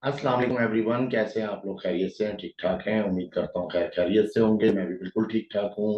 अस्सलाम वालेकुम एवरीवन। कैसे हैं आप लोग? खैरियत से हैं? ठीक ठाक हैं? उम्मीद करता हूँ खैर खैरियत से होंगे। मैं भी बिल्कुल ठीक ठाक हूँ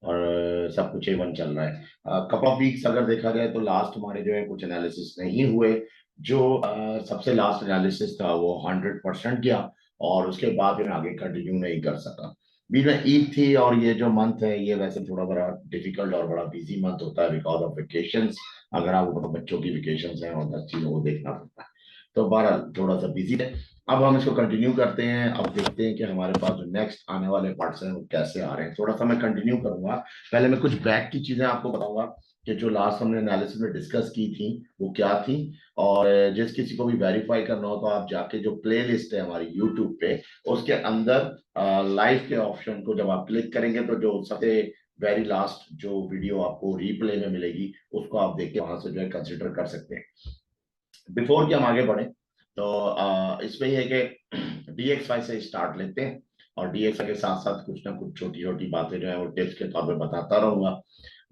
और सब कुछ एवन चल रहा है। कपल ऑफ वीक्स अगर देखा जाए तो लास्ट हमारे जो है कुछ एनालिसिस नहीं हुए। जो सबसे लास्ट एनालिसिस था वो 100% गया और उसके बाद फिर आगे कंटिन्यू नहीं कर सका। बीच में ईद थी और ये जो मंथ है ये वैसे थोड़ा बड़ा डिफिकल्ट और बड़ा बिजी मंथ होता है बिकॉज ऑफ वेकेशंस। अगर आपको पता बच्चों की वेकेशंस हैं और 10 चीजों को देखना पड़ता है, तो बहरहाल थोड़ा सा बिजी है। अब हम इसको कंटिन्यू करते हैं। अब देखते हैं कि हमारे पास जो नेक्स्ट आने वाले पार्ट्स हैं वो कैसे आ रहे हैं। थोड़ा सा मैं कंटिन्यू करूंगा। पहले मैं कुछ बैक की चीजें आपको बताऊंगा कि जो लास्ट हमने एनालिसिस में डिस्कस की थी वो क्या थी। और जिस किसी को भी वेरीफाई करना हो तो आप जाके जो प्ले लिस्ट है हमारी यूट्यूब पे, उसके अंदर लाइव के ऑप्शन को जब आप क्लिक करेंगे तो जो सबसे वेरी लास्ट जो वीडियो आपको रिप्ले में मिलेगी उसको आप देख के वहां से जो है कंसिडर कर सकते हैं। बिफोर कि हम आगे बढ़े तो इसमें ये है कि DXY से स्टार्ट लेते हैं और DXY के साथ साथ कुछ ना कुछ छोटी छोटी बातें जो है वो टिप्स के तौर पे बताता रहूंगा।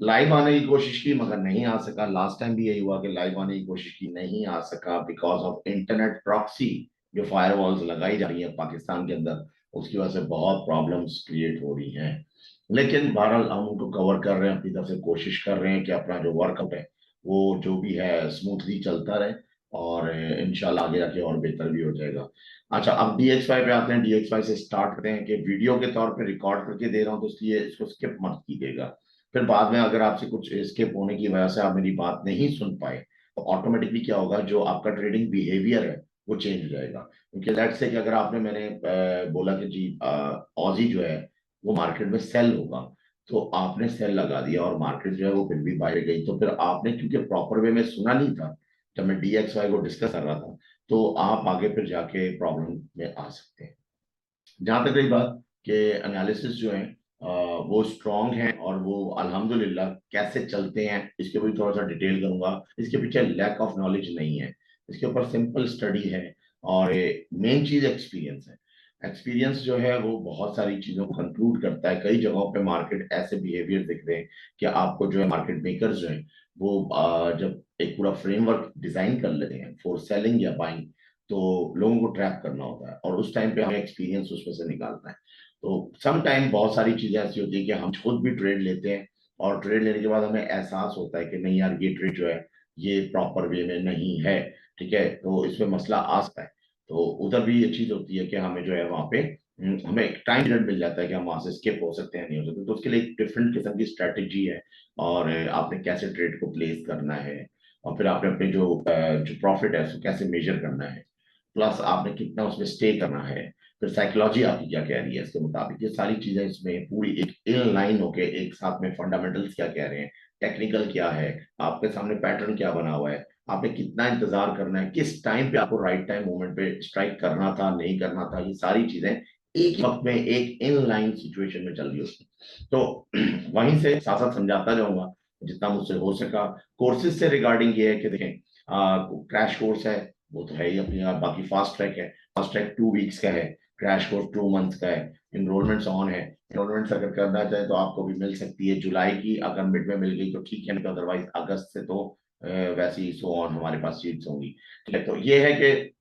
लाइव आने की कोशिश की मगर नहीं आ सका। लास्ट टाइम भी यही हुआ कि लाइव आने की कोशिश की, नहीं आ सका बिकॉज ऑफ इंटरनेट प्रॉक्सी। जो फायरवॉल्स लगाई जा रही है पाकिस्तान के अंदर, उसकी वजह से बहुत प्रॉब्लम्स क्रिएट हो रही हैं। लेकिन बहरहाल हम उनको कवर कर रहे हैं, अपनी तरफ से कोशिश कर रहे हैं कि अपना जो वर्कआउट है वो जो भी है स्मूथली चलता रहे और इंशाल्लाह आगे जाके और बेहतर भी हो जाएगा। अच्छा, अब DXY पे आते हैं। DXY से स्टार्ट करते हैं कि वीडियो के तौर पे रिकॉर्ड करके दे रहा हूँ तो इसलिए इसको स्किप मत कीजिएगा। फिर बाद में अगर आपसे कुछ स्किप होने की वजह से आप मेरी बात नहीं सुन पाए तो ऑटोमेटिकली क्या होगा, जो आपका ट्रेडिंग बिहेवियर है वो चेंज हो जाएगा। क्योंकि लेट्स से कि अगर आपने मैंने बोला कि जी ऑजी जो है वो मार्केट में सेल होगा, तो आपने सेल लगा दिया और मार्केट जो है वो फिर भी बाहर गई, तो फिर आपने क्योंकि प्रॉपर वे में सुना नहीं था जब मैं DXY को डिस्कस कर रहा था, तो आप आगे फिर जाके प्रॉब्लम में आ सकते हैं। जहां तक रही बात कि एनालिसिस जो है वो स्ट्रांग है और वो अल्हम्दुलिल्लाह कैसे चलते हैं इसके भी थोड़ा सा डिटेल करूंगा। इसके पीछे लैक ऑफ नॉलेज नहीं है, इसके ऊपर सिंपल स्टडी है और मेन चीज एक्सपीरियंस है। एक्सपीरियंस जो है वो बहुत सारी चीजों को कंक्लूड करता है। कई जगहों पे मार्केट ऐसे बिहेवियर दिख रहे हैं कि आपको जो है मार्केट मेकर्स जो है वो जब एक पूरा फ्रेमवर्क डिजाइन कर लेते हैं फॉर सेलिंग या बाइंग, तो लोगों को ट्रैप करना होता है और उस टाइम पे हमें एक्सपीरियंस उसमें से निकालना है। तो सम टाइम बहुत सारी चीजें ऐसी होती है कि हम खुद भी ट्रेड लेते हैं और ट्रेड लेने के बाद हमें एहसास होता है कि नहीं यार ये ट्रेड जो है ये प्रॉपर वे में नहीं है। ठीक है, तो इसमें मसला आ सकता है। तो उधर भी ये चीज होती है कि हमें जो है वहां पे हमें एक टाइम पीरियड मिल जाता है कि हम वहां से स्किप हो सकते हैं नहीं हो सकते, तो उसके लिए एक डिफरेंट किस्म की स्ट्रेटेजी है। और आपने कैसे ट्रेड को प्लेस करना है और फिर आपने अपने जो प्रॉफिट है उसको कैसे मेजर करना है, प्लस आपने कितना उसमें स्टे करना है, फिर साइकोलॉजी आपकी क्या कह रही है इसके मुताबिक। ये सारी चीजें इसमें पूरी एक इन लाइन होके एक साथ में फंडामेंटल्स क्या कह रहे हैं, टेक्निकल क्या है, आपके सामने पैटर्न क्या बना हुआ है, आपने कितना इंतजार करना है, किस टाइम पे आपको राइट टाइम मोमेंट पे स्ट्राइक करना था नहीं करना था, ये सारी चीजें एक ही वक्त में एक इन लाइन सिचुएशन में चल रही होती। तो वहीं से साथ साथ समझाता जाऊंगा जितना मुझसे हो सका। कोर्सेज से रिगार्डिंग ये है कि देखें, क्रैश कोर्स है वो तो है ही अपनी आप, बाकी फास्ट ट्रैक है। फास्ट ट्रैक 2 वीक्स का है, क्रैश कोर्स 2 मंथ्स का है। इनरोलमेंट्स ऑन है, इनरोलमेंट्स अगर करना चाहे तो आपको भी मिल सकती है जुलाई की, अगर मिड में मिल गई तो ठीक है, नहीं तो अदरवाइज अगस्त से तो वैसे ही सो ऑन हमारे पास सीट्स होंगी। ठीक है, तो ये है कि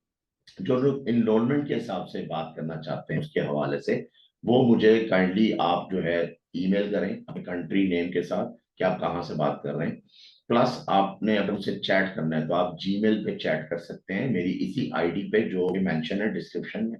जो लोग इनरोलमेंट के हिसाब से बात करना चाहते हैं उसके हवाले से वो मुझे काइंडली आप जो है ईमेल करें अपने कंट्री नेम के साथ कि आप कहाँ से बात कर रहे हैं। प्लस आपने अगर मुझसे चैट करना है तो आप जीमेल पे चैट कर सकते हैं मेरी इसी आईडी पे जो भी मेंशन है डिस्क्रिप्शन में।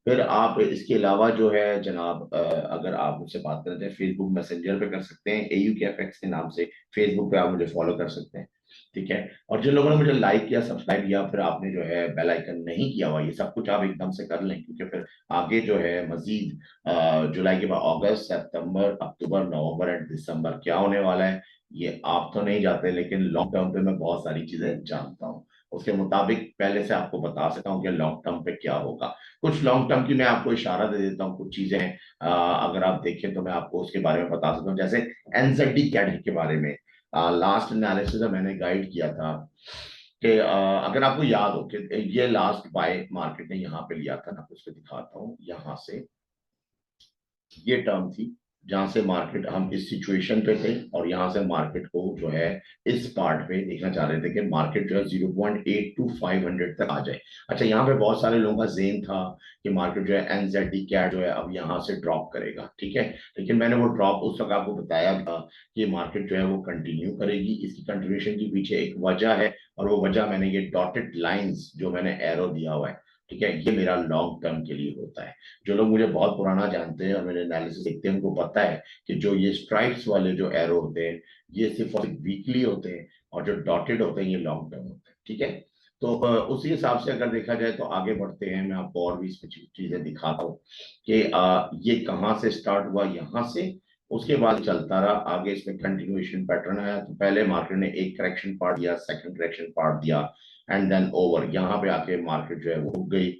फिर आप इसके अलावा जो है जनाब अगर आप मुझसे बात करते हैं फेसबुक मैसेंजर पे कर सकते हैं AUKFX के नाम से। फेसबुक पे आप मुझे फॉलो कर सकते हैं। ठीक है, और जिन लोगों ने मुझे लाइक किया सब्सक्राइब किया फिर आपने जो है बेल आइकन नहीं किया हुआ, ये सब कुछ आप एकदम से कर लें क्योंकि फिर आगे जो है मजीद जुलाई के बाद अगस्त सितंबर अक्टूबर नवंबर एंड दिसंबर क्या होने वाला है ये आप तो नहीं जानते, लेकिन लॉन्ग टर्म पे मैं बहुत सारी चीजें जानता हूँ। उसके मुताबिक पहले से आपको बता सकता हूँ कि लॉन्ग टर्म पे क्या होगा। कुछ लॉन्ग टर्म की मैं आपको इशारा दे देता हूँ, कुछ चीजें हैं अगर आप देखें तो मैं आपको उसके बारे में बता सकता हूँ। जैसे NZD कैड के बारे में लास्ट एनालिसिस में मैंने गाइड किया था कि अगर आपको याद हो कि ये लास्ट बाय मार्केट ने यहाँ पे लिया था ना, आपको उसको दिखाता हूँ यहाँ से। ये टर्म थी जहां से मार्केट हम इस सिचुएशन पे थे और यहाँ से मार्केट को जो है इस पार्ट पे देखना चाह रहे थे कि मार्केट जो है 0.8 टू 500 तक आ जाए। अच्छा, यहाँ पे बहुत सारे लोगों का जेन था कि मार्केट जो है एनजेडी कैट जो है अब यहाँ से ड्रॉप करेगा, ठीक है। लेकिन मैंने वो ड्रॉप उस वक्त आपको बताया था कि मार्केट जो है वो कंटिन्यू करेगी। इसकी कंटिन्यूएशन के पीछे एक वजह है, और वो वजह मैंने ये डॉटेड लाइंस जो मैंने एरो दिया हुआ है, ठीक है, ये मेरा लॉन्ग टर्म के लिए होता है। जो लोग मुझे बहुत पुराना जानते हैं और मेरे एनालिसिस देखते हैं उनको पता है कि जो ये स्ट्राइप्स वाले जो एरो होते हैं ये सिर्फ और वीकली होते हैं, और जो डॉटेड होते हैं ये लॉन्ग टर्म होते हैं, ठीक है। तो उसी हिसाब से अगर देखा जाए तो आगे बढ़ते हैं, मैं आपको और भी स्पेसिफिक चीजें दिखाता हूँ कि ये कहाँ से स्टार्ट हुआ, यहाँ से, उसके बाद चलता रहा आगे। इसमें कंटिन्यूएशन पैटर्न आया, तो पहले मार्केट ने एक करेक्शन पार्ट दिया, सेकंड करेक्शन पार्ट दिया, एंड देन ओवर, यहाँ पे आके मार्केट जो है वो रुक गई।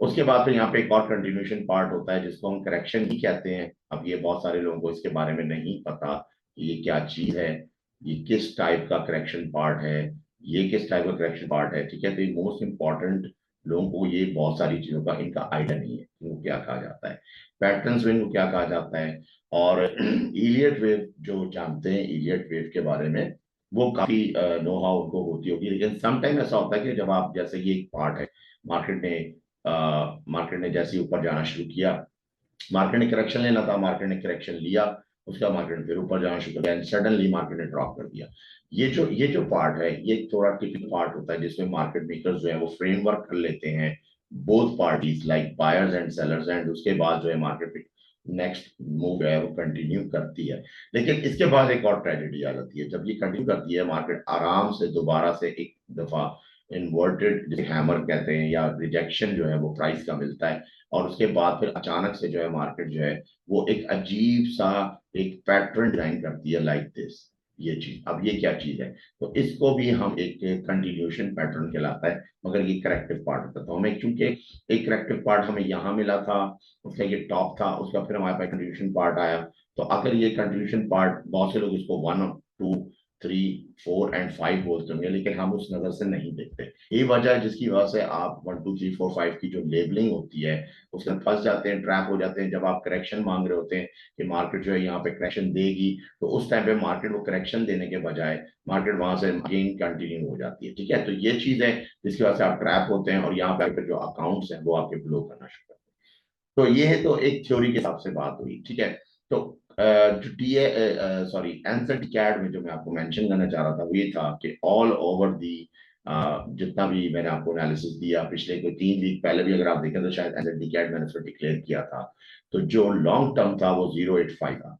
उसके बाद फिर यहाँ पे एक और कंटिन्यूएशन पार्ट होता है जिसको हम करेक्शन ही कहते हैं। अब ये बहुत सारे लोगों को इसके बारे में नहीं पता कि ये क्या चीज है, ये किस टाइप का करेक्शन पार्ट है, ये किस टाइप का करेक्शन पार्ट है, ठीक है। तो ये मोस्ट इंपॉर्टेंट, लोगों को ये बहुत सारी चीजों का इनका आइडिया नहीं है, इनको क्या कहा जाता है, पैटर्न स्विंग को क्या कहा जाता है। और इलियट वेव जो जानते हैं इलियट वेव के बारे में, वो काफी नो हाउ उनको होती होगी। लेकिन समटाइम ऐसा होता है कि जब आप, जैसे ये एक पार्ट है, मार्केट ने मार्केट ने जैसे ही ऊपर जाना शुरू किया, मार्केट ने करेक्शन लेना था, मार्केट ने करेक्शन लिया, उसका मार्केट ने फिर ऊपर जाना शुरू किया, सडनली मार्केट ने ड्रॉप कर दिया। ये जो पार्ट है ये थोड़ा टिपिकल पार्ट होता है जिसमें मार्केट मेकर्स जो है वो फ्रेमवर्क कर लेते हैं, both parties like buyers and sellers, and उसके बाद जो है मार्केट नेक्स्ट मूव है वो कंटिन्यू करती है। लेकिन इसके बाद एक और ट्रेजेडी आ जाती है, जब ये कंटिन्यू करती है मार्केट आराम से दोबारा से एक दफा इन्वर्टेड जिसे हैमर कहते हैं या रिजेक्शन जो है वो प्राइस का मिलता है, और उसके बाद फिर अचानक से जो है मार्केट जो है वो एक अजीब सा एक पैटर्न डिजाइन करती है लाइक दिस। ये चीज, अब ये क्या चीज है, तो इसको भी हम एक कंटिन्यूएशन पैटर्न कहलाता है, मगर ये करेक्टिव पार्ट होता है। तो हमें चूंकि एक करेक्टिव पार्ट हमें यहाँ मिला था, उसका ये टॉप था, उसका फिर हमारे पास कंटिन्यूएशन पार्ट आया। तो अगर ये कंटिन्यूएशन पार्ट, बहुत से लोग इसको 1, 2, 3, 4 एंड 5 बोलते होंगे, लेकिन हम उस नजर से नहीं देखते। ये वजह है जिसकी वजह से आप 1, 2, 3, 4, 5 की जो लेबलिंग होती है उसके अंदर फंस जाते हैं, ट्रैप हो जाते हैं। जब आप करेक्शन मांग रहे होते हैं कि मार्केट जो है यहाँ पे करेक्शन देगी, तो उस टाइम पे मार्केट वो करेक्शन देने के बजाय मार्केट वहां से अगेन कंटिन्यू हो जाती है, ठीक है। तो ये चीज है जिसकी वजह से आप ट्रैप होते हैं, और यहाँ पे जो अकाउंट्स हैं वो आपके ब्लो करना शुरू करते हैं। तो ये है, तो एक थ्योरी के हिसाब से बात हुई, ठीक है। तो जो टी सॉरी आंसर कैड में जो मैं आपको मेंशन करना चाह रहा था वो ये था कि ऑल ओवर दी जितना भी मैंने आपको एनालिसिस दिया पिछले कोई 3 वीक पहले भी अगर आप देखें तो शायद एंसर कैड मैंने उसको डिक्लेयर किया था। तो जो लॉन्ग टर्म था वो 0.85 था।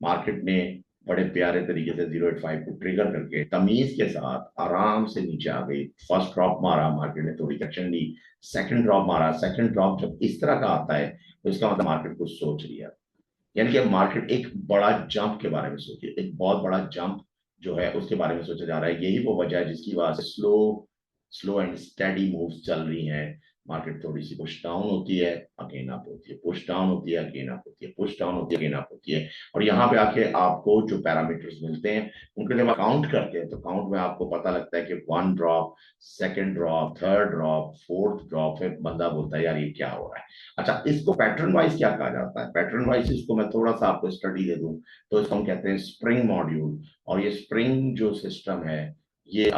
मार्केट ने बड़े प्यारे तरीके से 0.85 को ट्रिगर करके तमीज के साथ आराम से नीचे आ गई। फर्स्ट ड्रॉप मारा, मार्केट ने थोड़ी एक्शन ली, सेकंड ड्रॉप मारा। सेकंड ड्रॉप जब इस तरह का आता है तो इसका मतलब मार्केट कुछ सोच रही है, यानी कि मार्केट एक बड़ा जंप के बारे में सोचिए, एक बहुत बड़ा जंप जो है उसके बारे में सोचा जा रहा है। यही वो वजह है जिसकी वजह से slow slow and steady moves चल रही हैं। मार्केट थोड़ी सी पुश डाउन होती है, अगेन अप होती है, पुश डाउन होती है, अगेन अप होती है, पुश डाउन होती है, अगेन अप होती है। और यहाँ पे आके आपको जो पैरामीटर्स मिलते हैं उनके जब आप काउंट करते हैं तो काउंट में आपको पता लगता है कि 1 drop, second drop, third drop, fourth drop, फिर बंदा बोलता है यार ये क्या हो रहा है। अच्छा, इसको पैटर्न वाइज क्या कहा जाता है, पैटर्न वाइज इसको मैं थोड़ा सा आपको स्टडी दे दूं तो इसको हम कहते हैं स्प्रिंग मॉड्यूल। और ये स्प्रिंग जो सिस्टम है ये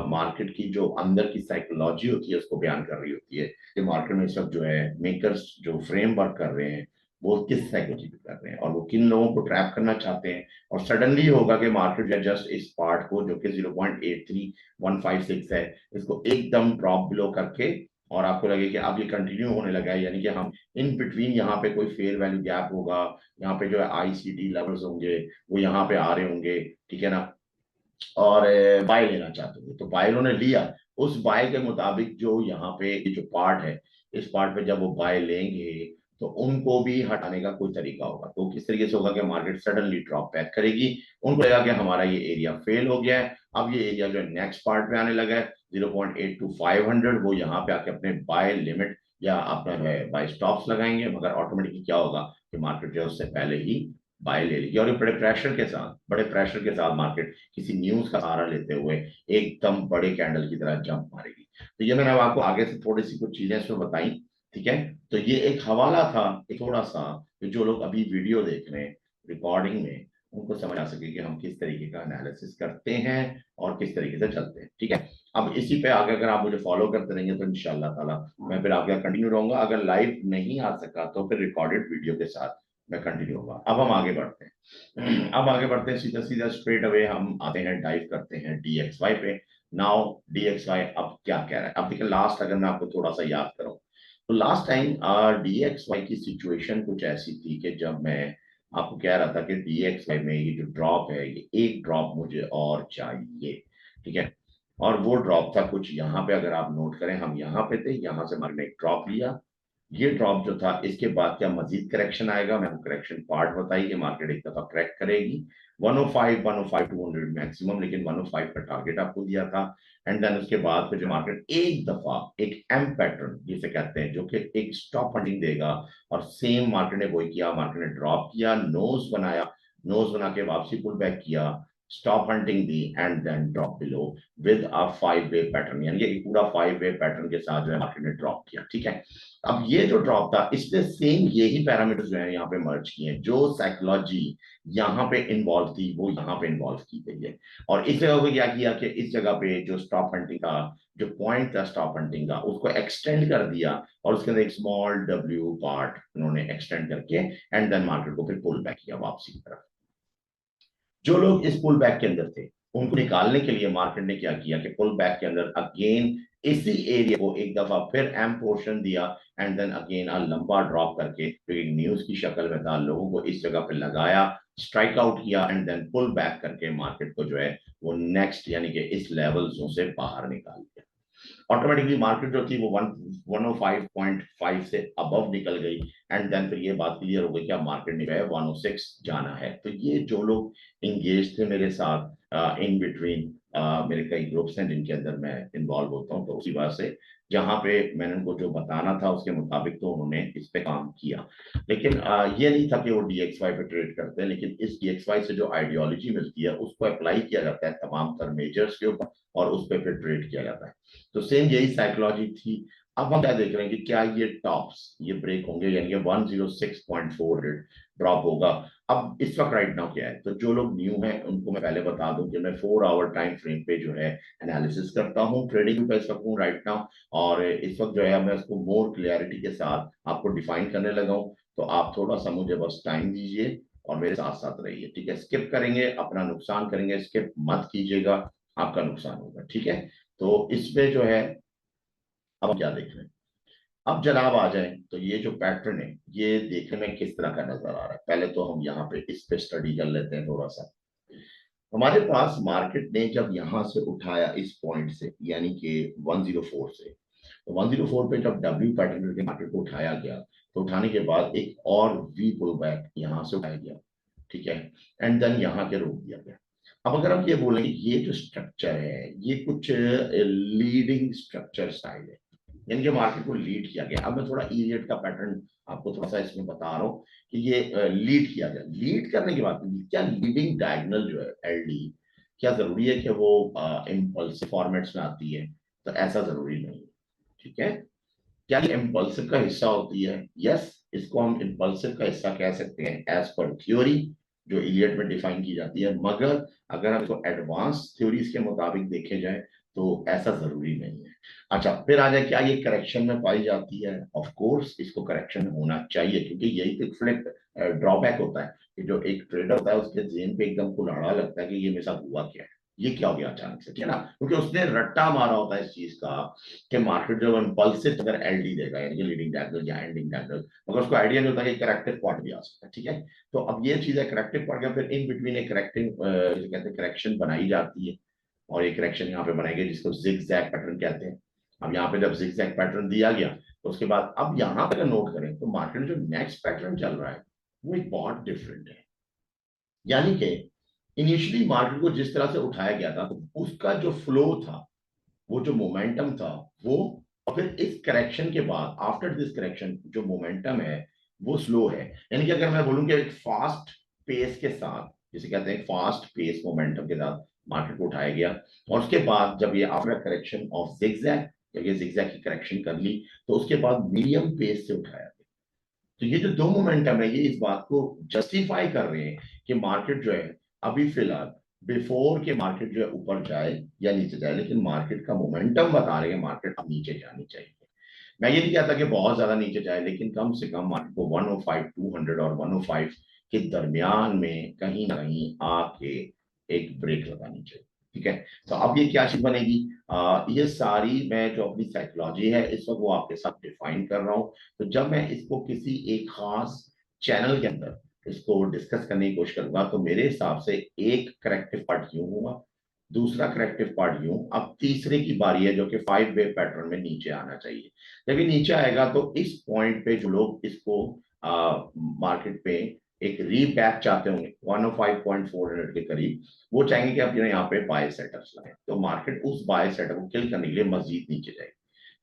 मार्केट की जो अंदर की साइकोलॉजी होती है उसको बयान कर रही होती है कि मार्केट में सब जो है मेकर्स जो फ्रेमवर्क कर रहे हैं वो किस साइकोलॉजी पे कर रहे हैं और वो किन लोगों को ट्रैप करना चाहते हैं। और सडनली होगा कि मार्केट या जस्ट इस पार्ट को जो कि 0.83156 है इसको एकदम ड्रॉप बिलो करके, और आपको लगे कि अब ये कंटिन्यू होने लगा है, यानी कि हम इन बिटवीन यहाँ पे कोई फेयर वैल्यू गैप होगा, यहाँ पे जो है आईसीडी लेवल्स होंगे वो यहाँ पे आ रहे होंगे, ठीक है ना। और बाय लेना चाहते थे तो बाय उन्होंने लिया, उस बाय के मुताबिक जो यहाँ पे ये जो पार्ट है इस पार्ट पे जब वो बाय लेंगे तो उनको भी हटाने का कोई तरीका होगा। तो किस तरीके से होगा कि मार्केट सडनली ड्रॉप बैक करेगी, उनको लगेगा कि हमारा ये एरिया फेल हो गया है, अब ये एरिया जो है नेक्स्ट पार्ट में आने लगा है 0.8 to 500, वो यहाँ पे आके अपने बाय लिमिट या अपना जो है बाय स्टॉप्स लगाएंगे, मगर ऑटोमेटिकली क्या होगा कि मार्केट जो है उससे पहले ही बाय ले लेगी। और ये बड़े प्रेशर के साथ मार्केट किसी न्यूज का सहारा लेते हुए एकदम बड़े कैंडल की तरह जंप मारेगी। तो ये मैंने अब आपको आगे से थोड़ी सी कुछ चीजें इसमें बताई, ठीक है। तो ये एक हवाला था एक थोड़ा सा, कि जो लोग अभी वीडियो देख रहे हैं रिकॉर्डिंग में उनको समझ आ सके कि हम किस तरीके का एनालिसिस करते हैं और किस तरीके से चलते हैं। ठीक है, अब इसी पे आगे अगर आप मुझे फॉलो करते रहेंगे तो इंशाल्लाह ताला मैं फिर आपके कंटिन्यू रहूंगा। अगर लाइव नहीं आ सका तो फिर रिकॉर्डेड वीडियो के साथ मैं कंटिन्यू होगा। अब हम आगे बढ़ते हैं, अब आगे बढ़ते हैं सीधा सीधा स्ट्रेट अवे हम आते हैं, डाइव करते हैं DXY पे। नाउ DXY अब क्या कह रहा है, अब देखिए लास्ट अगर मैं आपको थोड़ा सा याद करूं तो लास्ट टाइम DXY की सिचुएशन कुछ ऐसी थी कि जब मैं आपको कह रहा था कि DXY में ये जो ड्रॉप है, ये एक ड्रॉप मुझे और चाहिए। ठीक है, और वो ड्रॉप था कुछ यहाँ पे, अगर आप नोट करें हम यहाँ पे थे, यहाँ से हमने एक ड्रॉप लिया। ये ड्रॉप जो था इसके बाद क्या मजीद करेक्शन आएगा, मैं करेक्शन पार्ट बताई कि मार्केट एक दफा क्रैक करेगी 105 105 200 मैक्सिमम, लेकिन 105 का टारगेट आपको दिया था। एंड देन उसके बाद फिर जो मार्केट एक दफा एक एम पैटर्न जिसे कहते हैं, जो कि एक स्टॉप फंडिंग देगा, और सेम मार्केट ने वही किया, मार्केट ने ड्रॉप किया, नोज बनाया, नोज बना के वापसी पुल बैक किया, stop hunting the, and then drop below with a 5 way pattern, यानी कि पूरा 5 वे पैटर्न के साथ जो है मार्केट ने ड्रॉप किया। ठीक है, अब ये जो ड्रॉप था इसमें सेम यही पैरामीटर्स जो है यहाँ पे मर्ज किए हैं, जो साइकोलॉजी यहाँ पे इन्वॉल्व थी वो यहाँ पे इन्वॉल्व की गई है। और इस जगह को क्या किया कि इस जगह पे जो स्टॉप हंटिंग का जो पॉइंट था स्टॉप हंटिंग का, उसको एक्सटेंड कर दिया, और उसके अंदर एक स्मॉल W पार्ट उन्होंने एक्सटेंड करके एंड देन मार्केट को फिर पुल बैक किया वापसी की तरफ। जो लोग इस पुल बैक के अंदर थे उनको निकालने के लिए मार्केट ने क्या किया कि पुल बैक के अंदर अगेन इसी एरिया को एक दफा फिर एम पोर्शन दिया, एंड देन अगेन लंबा ड्रॉप करके जो एक न्यूज की शक्ल में था, लोगों को इस जगह पे लगाया, स्ट्राइक आउट किया, एंड देन पुल बैक करके मार्केट को जो है वो नेक्स्ट यानी कि इस लेवल्सों से बाहर निकाल दिया। ऑटोमेटिकली मार्केट जो थी वो 105.5 से अबव निकल गई, एंड देन फिर ये बात क्लियर हो गई कि अब मार्केट ने जो है 106 जाना है। तो ये जो लोग इंगेज थे मेरे साथ इन बिटवीन, मेरे कई ग्रुप्स हैं जिनके अंदर मैं इन्वॉल्व होता हूँ, तो उसी बात से जहां पे मैंने उनको जो बताना था उसके मुताबिक तो उन्होंने इस पे काम किया। लेकिन ये नहीं था कि वो DXY पे ट्रेड करते हैं, लेकिन इस DXY से जो आइडियोलॉजी मिलती है उसको अप्लाई किया जाता है तमाम तर मेजर्स के ऊपर, और उस पर फिर ट्रेड किया जाता है। तो सेम यही साइकोलॉजी थी। अब हम क्या देख रहे हैं कि क्या ये टॉप्स ये ब्रेक होंगे, यानी कि 106.4 ड्रॉप होगा। अब इस वक्त राइट नाउ क्या है, तो जो लोग न्यू हैं उनको मैं पहले बता दूं कि मैं 4 आवर टाइम फ्रेम पे जो है एनालिसिस करता हूँ, ट्रेडिंग पे इस वक्त हूँ राइट नाउ, और इस वक्त जो है मैं उसको मोर क्लियरिटी के साथ आपको डिफाइन करने लगा हूँ। तो आप थोड़ा सा मुझे बस टाइम दीजिए और मेरे साथ साथ रहिए। ठीक है, स्किप करेंगे अपना नुकसान करेंगे, स्किप मत कीजिएगा, आपका नुकसान होगा। ठीक है, तो इसमें जो है अब हम क्या देख रहे हैं, अब जनाब आ जाए तो ये जो पैटर्न है ये देखने में किस तरह का नजर आ रहा है, पहले तो हम यहाँ पे इस पे स्टडी कर लेते हैं थोड़ा सा। हमारे पास मार्केट ने जब यहां से उठाया इस पॉइंट से, यानी कि 104 से, तो 104 पे जब W पैटर्न करके मार्केट को उठाया गया, तो उठाने के बाद एक और V पुल बैक यहां से उठाया गया। ठीक है, एंड देन यहाँ के रोक दिया गया। अब अगर हम ये बोलेंगे ये जो स्ट्रक्चर है ये कुछ लीडिंग स्ट्रक्चर स्टाइल है, यानी कि मार्केट को लीड किया गया। अब मैं थोड़ा इलियट का पैटर्न आपको थोड़ा सा इसमें बता रहा हूँ कि ये लीड किया गया। लीड करने के बाद क्या लीडिंग डायगोनल जो है LD, क्या जरूरी है कि वो इम्पल्सिव फॉर्मेट्स में आती है, तो ऐसा जरूरी नहीं है। ठीक है, क्या ये इम्पल्सिव का हिस्सा होती है? यस, इसको हम इम्पल्सिव का हिस्सा कह सकते हैं एज पर थ्योरी जो इलियट में डिफाइन की जाती है, मगर अगर हम इसको एडवांस थ्योरीज के मुताबिक देखे जाए तो ऐसा जरूरी नहीं है। अच्छा, फिर आ जाए क्या ये करेक्शन में पाई जाती है? ऑफ कोर्स इसको करेक्शन होना चाहिए, क्योंकि यही तो फ्लिप ड्रॉबैक होता है कि जो एक ट्रेडर होता है उसके जेन पे एकदम कुल्हाड़ा लगता है कि ये मेरे साथ हुआ क्या है, ये क्या हो गया अचानक से, ठीक है ना, क्योंकि उसने रट्टा मारा होता है इस चीज का कि मार्केट जो इम्पल्सिव अगर LD देगा, यानी कि लीडिंग डायगोनल या एंडिंग डायगोनल, मगर उसको आइडिया नहीं होता कि करेक्टिव पॉइंट भी आ सकता है। ठीक है, तो अब ये चीज है करेक्टिव पॉइंट का, फिर इन बिटवीन एक करेक्टिंग कहते हैं करेक्शन बनाई जाती है, और एक करेक्शन यहाँ पे बनाएंगे जिसको जिग जैग पैटर्न कहते हैं। अब यहाँ पे जब जिग जैग पैटर्न दिया गया तो उसके बाद अब यहाँ पे अगर नोट करें तो मार्केट में जो नेक्स्ट पैटर्न चल रहा है वो एक बहुत डिफरेंट है। यानी कि इनिशियली मार्केट को जिस तरह से उठाया गया था तो उसका जो फ्लो था, वो जो मोमेंटम था वो, और फिर इस करेक्शन के बाद आफ्टर दिस करेक्शन जो मोमेंटम है वो स्लो है। यानी कि अगर मैं बोलूं कि एक फास्ट पेस के साथ, जिसे कहते हैं फास्ट पेस मोमेंटम के साथ मार्केट को उठाया गया, और उसके बाद जब ये आफ्टर करेक्शन ऑफ जिगजैग, जब ये जिगजैग की करेक्शन कर ली तो उसके बाद मीडियम पेस से उठाया गया। तो ये जो दो मोमेंटम है ये इस बात को जस्टिफाई कर रहे हैं कि मार्केट जो है अभी फिलहाल बिफोर के मार्केट जो है ऊपर जाए या नीचे जाए, लेकिन मार्केट का मोमेंटम बता रहे हैं मार्केट अब नीचे जानी चाहिए। मैं ये नहीं कहता कि बहुत ज्यादा नीचे जाए, लेकिन कम से कम मार्केट को 105 200 और 105 के दरमियान में कहीं ना कहीं आके एक ब्रेक लगानी चाहिए। ठीक है, तो अब ये क्या चीज बनेगी, ये सारी मैं जो अपनी साइकोलॉजी है इस वक्त वो आपके साथ डिफाइन कर रहा हूँ। तो जब मैं इसको किसी एक खास चैनल के अंदर इसको डिस्कस करने की कोशिश करूंगा तो मेरे हिसाब से एक करेक्टिव पार्ट यूं होगा, दूसरा करेक्टिव पार्ट यूं, अब तीसरे की बारी है जो कि 5 वे पैटर्न में नीचे आना चाहिए। जब ये नीचे आएगा तो इस पॉइंट पे जो लोग इसको मार्केट पे एक रीबैक चाहते होंगे 105.400 के करीब, वो चाहेंगे कि आप यहाँ पे बाय सेटअप्स लगाएं, तो मार्केट उस बाय सेटअप को किल करने के लिए मजीद नीचे जाएगी।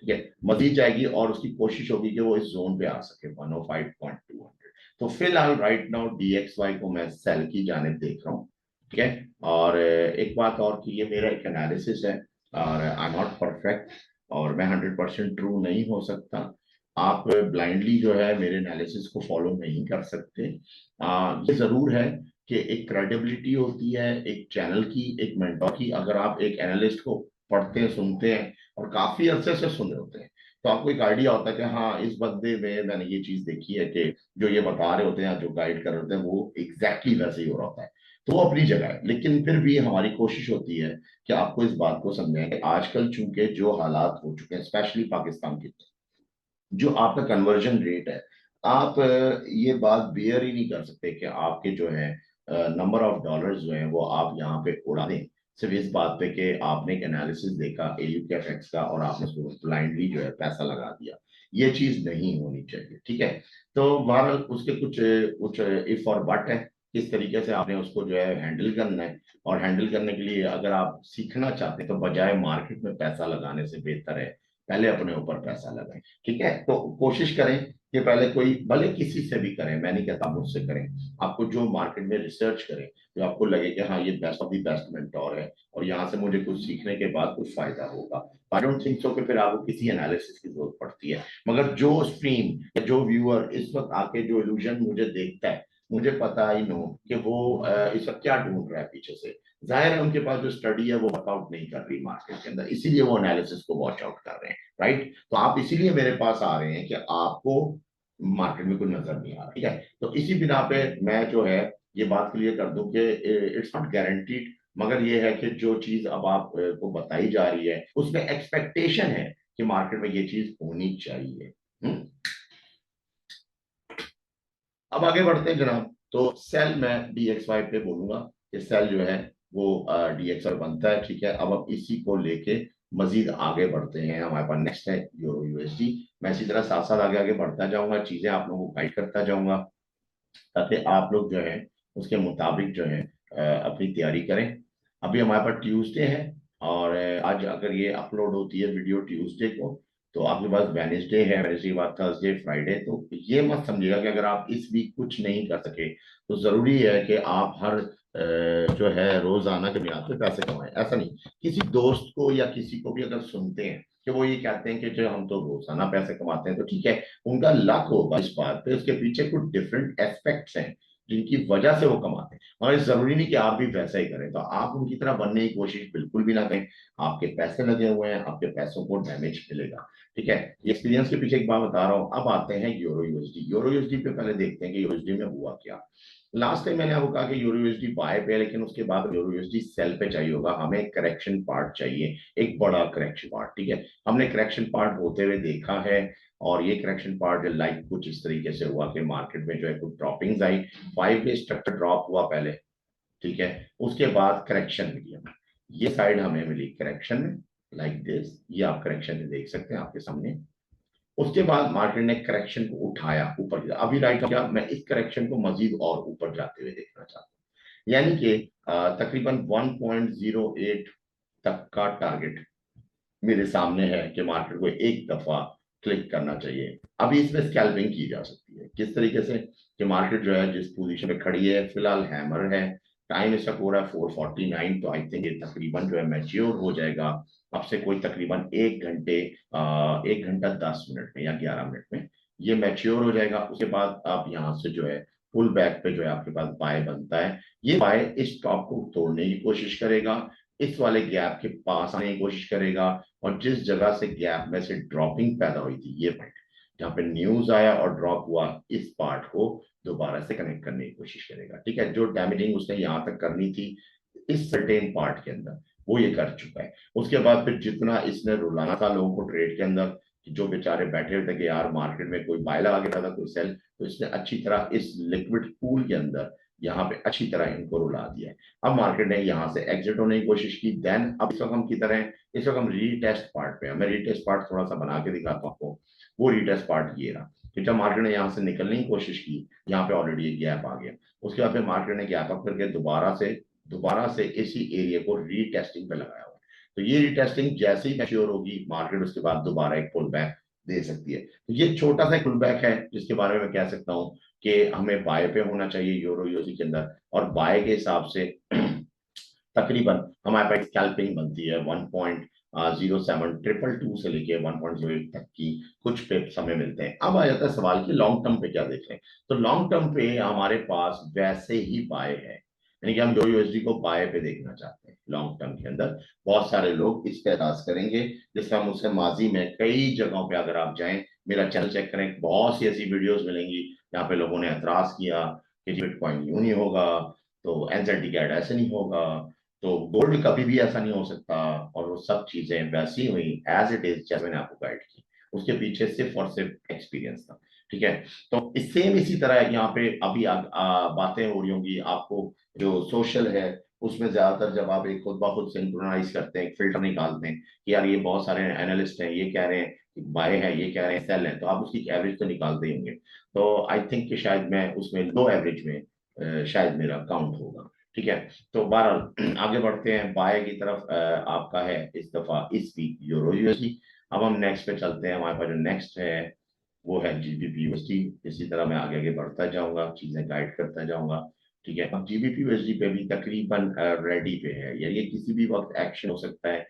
ठीक है, मजीद जाएगी और उसकी कोशिश होगी कि वो इस जोन पे आ सके 105.200। तो फिलहाल राइट नाउ DXY को मैं सेल की जानिब देख रहा हूँ। ठीक है, और एक बात और कि ये मेरा एक एनालिसिस है और आई एम नॉट परफेक्ट और मैं 100% ट्रू नहीं हो सकता। आप ब्लाइंडली जो है मेरे एनालिसिस को फॉलो नहीं कर सकते। ये जरूर है कि एक क्रेडिबिलिटी होती है एक चैनल की, एक मेंटोर की। अगर आप एक एनालिस्ट को पढ़ते हैं सुनते हैं और काफी अरसे से सुन रहे होते हैं तो आपको एक आइडिया होता है कि हाँ इस बंदे में मैंने ये चीज देखी है कि जो ये बता रहे होते हैं जो गाइड कर रहे होते हैं वो एग्जैक्टली वैसे ही हो रहा होता है। तो वो अपनी जगह है, लेकिन फिर भी हमारी कोशिश होती है कि आपको इस बात को समझें कि आजकल चूंकि जो हालात हो चुके हैं स्पेशली पाकिस्तान के, जो आपका कन्वर्जन रेट है, आप ये बात बियर ही नहीं कर सकते कि आपके जो है नंबर ऑफ डॉलर्स जो है वो आप यहाँ पे उड़ा दें सिर्फ इस बात पे कि आपने एक एनालिसिस देखा AUKFX का और आपने उसको ब्लाइंडली जो है पैसा लगा दिया। ये चीज नहीं होनी चाहिए। ठीक है, तो बहरहाल उसके कुछ कुछ इफ और बट है, किस तरीके से आपने उसको जो है हैंडल करना है। और हैंडल करने के लिए अगर आप सीखना चाहते हैं तो बजाय मार्केट में पैसा लगाने से बेहतर है पहले अपने ऊपर पैसा लगाएं। ठीक है, तो कोशिश करें कि पहले कोई भले किसी से भी करें, मैं नहीं कहता मुझसे करें, आपको जो मार्केट में रिसर्च करें जो आपको लगे कि हाँ ये best of the best mentor है और यहाँ से मुझे कुछ सीखने के बाद कुछ फायदा होगा। आई डोंट थिंक सो कि फिर आपको किसी एनालिसिस की जरूरत पड़ती है। मगर जो स्ट्रीम या जो व्यूअर इस वक्त आके जो इल्यूजन मुझे देखता है, मुझे पता ही नो कि वो इस वक्त क्या ढूंढ रहा है पीछे से। जाहिर है उनके पास जो स्टडी है वो वर्कआउट नहीं कर रही मार्केट के अंदर, इसीलिए वो एनालिसिस को वॉच आउट कर रहे हैं। राइट, तो आप इसीलिए मेरे पास आ रहे हैं कि आपको मार्केट में कुछ नजर नहीं आ रहा। ठीक है, तो इसी बिना पे मैं जो है ये बात क्लियर कर दूं कि इट्स नॉट गारंटीड, मगर ये है कि जो चीज अब आप को बताई जा रही है उसमें एक्सपेक्टेशन है कि मार्केट में ये चीज होनी चाहिए। अब आगे बढ़ते हैं जनाब। तो सेल मैं DXY पे बोलूंगा कि सेल जो है वो DXY बनता है। ठीक है, अब इसी को लेके मजीद आगे बढ़ते हैं। हमारे पास नेक्स्ट है यूरो USD। मैं इसी तरह साथ साथ आगे आगे बढ़ता जाऊंगा, चीजें आप लोगों को गाइड करता जाऊंगा ताकि आप लोग जो है उसके मुताबिक जो है अपनी तैयारी करें। अभी हमारे पास ट्यूसडे है और आज अगर ये अपलोड होती है वीडियो ट्यूसडे को तो आपके पास वेडनेसडे है, वेडनेसडे के बाद थर्सडे फ्राइडे। तो ये मत समझिएगा कि अगर आप इस वीक कुछ नहीं कर सके तो जरूरी है कि आप हर जो है रोजाना के बुनियाद पे पैसे कमाएं, ऐसा नहीं। किसी दोस्त को या किसी को भी अगर सुनते हैं कि वो ये कहते हैं कि जो हम तो रोजाना पैसे कमाते हैं तो ठीक है, उनका लक होगा इस बात पे, उसके पीछे कुछ डिफरेंट एस्पेक्ट्स हैं जिनकी वजह से वो कमाते हैं। और जरूरी नहीं कि आप भी वैसा ही करें, तो आप उनकी तरह बनने की कोशिश बिल्कुल भी ना करें। आपके पैसे लगे हुए हैं, आपके पैसों को डैमेज मिलेगा। ठीक है, एक्सपीरियंस के पीछे एक बात बता रहा हूँ। अब आते हैं यूरो USD। यूरो USD पे पहले देखते हैं कि USD में हुआ क्या। लास्ट टाइम मैंने आपको कहा कि यूरो USD बाय पे है, लेकिन उसके बाद यूरो USD सेल पे चाहिए होगा। हमें एक करेक्शन पार्ट चाहिए, एक बड़ा करेक्शन पार्ट। ठीक है, हमने करेक्शन पार्ट होते हुए देखा है और ये करेक्शन पार्ट लाइक कुछ इस तरीके से हुआ कि मार्केट में जो है कुछ ड्रॉपिंग्स आई, 5 डे स्ट्रक्चर ड्रॉप हुआ पहले। ठीक है, उसके बाद करेक्शन मिली हमें, ये साइड हमें मिली करेक्शन में लाइक दिस, ये आप करेक्शन में देख सकते हैं आपके सामने। उसके बाद मार्केट ने करेक्शन को उठाया ऊपर की तरफ। अभी राइट क्या मैं इस करेक्शन को मजीद और ऊपर जाते हुए देखना चाहता हूँ, यानी कि तकरीबन 1.08 तक का टारगेट मेरे सामने है कि मार्केट को एक दफा क्लिक करना चाहिए। अभी इसमें स्कैल्पिंग की जा सकती है किस तरीके से कि मार्केट जो है जिस पोजीशन में खड़ी है फिलहाल हैमर है, टाइम इसका पूरा 4:49, तो आई थिंक ये तकरीबन जो है मैच्योर हो जाएगा अब से कोई तकरीबन 1 घंटे 1 घंटा 10 मिनट में या 11 मिनट में ये मैच्योर हो जाएगा, उसके बाद आप यहाँ से जो है पुल बैक पे जो है आपके पास बाय बनता है। ये बाय इस टॉप को तोड़ने की कोशिश करेगा, इस वाले गैप के पास आने की कोशिश करेगा, और जिस जगह से गैप में से ड्रॉपिंग पैदा हुई थी, ये पॉइंट जहाँ पे न्यूज आया और ड्रॉप हुआ, इस पार्ट को दोबारा से कनेक्ट करने की कोशिश करेगा। ठीक है, जो डैमेजिंग उसने यहाँ तक करनी थी इस सर्टेन पार्ट के अंदर, वो ये कर चुका है। उसके बाद फिर जितना इसने रुलाना था लोगों को ट्रेड के अंदर, कि जो बेचारे बैठे हुए थे कि यार मार्केट में कोई बाय लगा के रहा था कोई सेल, तो इसने अच्छी तरह इस लिक्विड पूल के अंदर यहाँ पे अच्छी तरह इनको रुला दिया है। अब मार्केट ने यहाँ से एग्जिट होने की कोशिश की। देन अब इस वक्त हम किधर हैं? इस वक्त हम रीटेस्ट पार्ट पे हैं। मैं रीटेस्ट पार्ट थोड़ा सा बना के दिखाता हूँ आपको। वो रीटेस्ट पार्ट ये रहा कि जब मार्केट ने यहाँ से निकलने की कोशिश की, यहाँ पे ऑलरेडी एक गैप आ गया। उसके बाद फिर मार्केट ने गैप अप करके दोबारा से इसी एरिया को रीटेस्टिंग पे लगाया हुआ है। तो ये रीटेस्टिंग जैसे ही मैच्योर होगी, मार्केट उसके बाद दोबारा एक पुल बैक दे सकती है। तो ये छोटा सा पुल बैक है जिसके बारे में मैं कह सकता हूँ कि हमें बाय पे होना चाहिए यूरो यूएसडी के अंदर, और बाय के हिसाब से तकरीबन हमारे पास स्कैल्पिंग बनती है 1.07 222 से लेके 1.08 तक की कुछ पिप्स हमें मिलते हैं। अब आ जाता है सवाल कि लॉन्ग टर्म पे क्या देख रहे हैं। तो लॉन्ग टर्म पे हमारे पास वैसे ही बाय है, यानी कि हम यूरो यूएसडी को बाय पे देखना चाहते हैं लॉन्ग टर्म के अंदर। बहुत सारे लोग इस पे एतराज करेंगे, जिसका मुझसे माजी में कई जगहों पे अगर आप जाएं, मेरा चैनल चेक करें, बहुत सी ऐसी वीडियोस मिलेंगी जहाँ पे लोगों ने एतराज किया कि बिटकॉइन यूं नहीं होगा, तो एनजेडी कैड ऐसे नहीं होगा, तो गोल्ड कभी भी ऐसा नहीं हो सकता, और वो सब चीजें वैसी हुई एज इट इज जैसे मैंने आपको गाइड की। उसके पीछे सिर्फ और सिर्फ एक्सपीरियंस था। ठीक है, तो सेम इसी तरह यहाँ पे अभी बातें हो रही होंगी आपको। जो सोशल है उसमें ज्यादातर जब आप एक खुद ब खुद सिंक्रोनाइज करते हैं, फिल्टर निकालते हैं कि यार ये बहुत सारे एनालिस्ट हैं, ये कह रहे हैं कि बाय है, ये कह रहे हैं सेल है, तो आप उसकी एवरेज तो निकालते ही होंगे। तो आई थिंक कि शायद मैं उसमें लो एवरेज में शायद मेरा काउंट होगा। ठीक है, तो बहरहाल आगे बढ़ते हैं बाय की तरफ। आपका है इस दफा इस वीक यूरो यूएसडी। अब हम नेक्स्ट पे चलते हैं। हमारे पास जो नेक्स्ट है वो है जीबीपी यूएसडी। इसी तरह मैं आगे आगे बढ़ता जाऊंगा, चीजें गाइड करता जाऊंगा। ठीक है, अब जीबीपी यूएसडी पे भी तकरीबन रेडी पे है, या ये किसी भी वक्त एक्शन हो सकता है।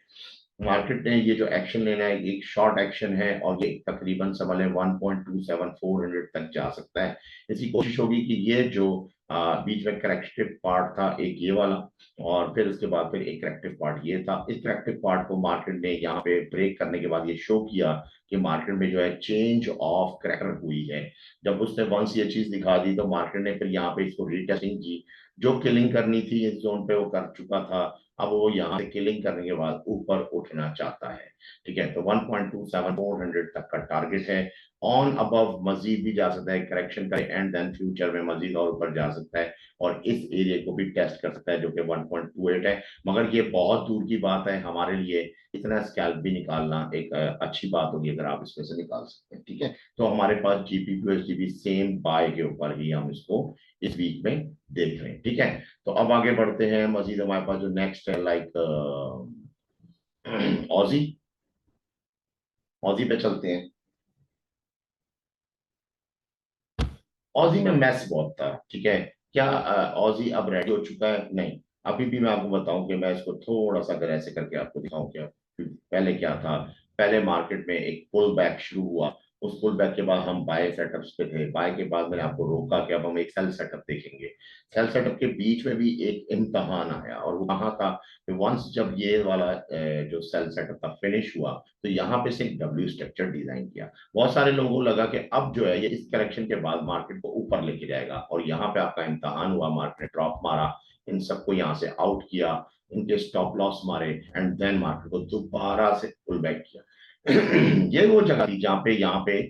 मार्केट ने ये जो एक्शन लेना है एक शॉर्ट एक्शन है, और ये तकरीबन समझ लें 1.27400 तक जा सकता है। इसकी कोशिश होगी कि ये जो बीच में करेक्टिव पार्ट था एक ये वाला, और फिर उसके बाद फिर एक करेक्टिव पार्ट ये था। इस करेक्टिव पार्ट को मार्केट ने यहाँ पे ब्रेक करने के बाद ये शो किया कि मार्केट में जो है चेंज ऑफ करेक्टर हुई है। जब उसने वंस ये चीज दिखा दी तो मार्केट ने फिर यहाँ पे इसको रीटेस्टिंग की। जो किलिंग करनी थी इस जोन पे वो कर चुका था, अब वो यहाँ से किलिंग करने के बाद ऊपर उठना चाहता है। ठीक है, तो 1.27400 तक का टारगेट है। ऑन अबव मजीद भी जा सकता है, करेक्शन करे एंड देन फ्यूचर में मजीद और ऊपर जा सकता है, और इस एरिया को भी टेस्ट कर सकता है जो कि 1.28 है। मगर ये बहुत दूर की बात है हमारे लिए। इतना स्कैल्प भी निकालना एक अच्छी बात होगी अगर आप इसमें से निकाल सकते हैं। ठीक है, तो हमारे पास जीपीपीएसडी भी सेम बाय के ऊपर ही हम इसको इस वीक में देख रहे हैं। ठीक है, तो अब आगे बढ़ते हैं। मजीद हमारे पास जो नेक्स्ट है लाइक ऑजी। ऑजी पे चलते हैं। ऑजी में मैस बहुत था। ठीक है, क्या ऑजी अब रेडी हो चुका है? नहीं। अभी भी मैं आपको बताऊं कि मैं इसको थोड़ा सा अगर ऐसे करके आपको दिखाऊं क्या पहले क्या था। पहले मार्केट में एक पुल बैक शुरू हुआ, उस पुल बैक के बाद हम बाय सेटअप्स पे थे। बाय के बाद मैंने आपको रोका कि अब हम एक सेल सेटअप देखेंगे। सेल सेटअप के बीच में भी एक इम्तहान आया, और वो कहाँ था कि वंस जब ये वाला जो सेल सेटअप था फिनिश हुआ, तो यहाँ पे से एक डब्ल्यू स्ट्रक्चर डिजाइन किया। बहुत सारे लोगों को लगा कि अब जो है ये इस करेक्शन के बाद मार्केट को ऊपर लेके जाएगा, और यहाँ पे आपका इम्तहान हुआ। मार्केट ने ड्रॉप मारा, इन सबको यहाँ से आउट किया, इनके स्टॉप लॉस मारे, एंड देन मार्केट को दोबारा से पुल बैक किया। ये वो जगह थी जहाँ पे यहाँ पे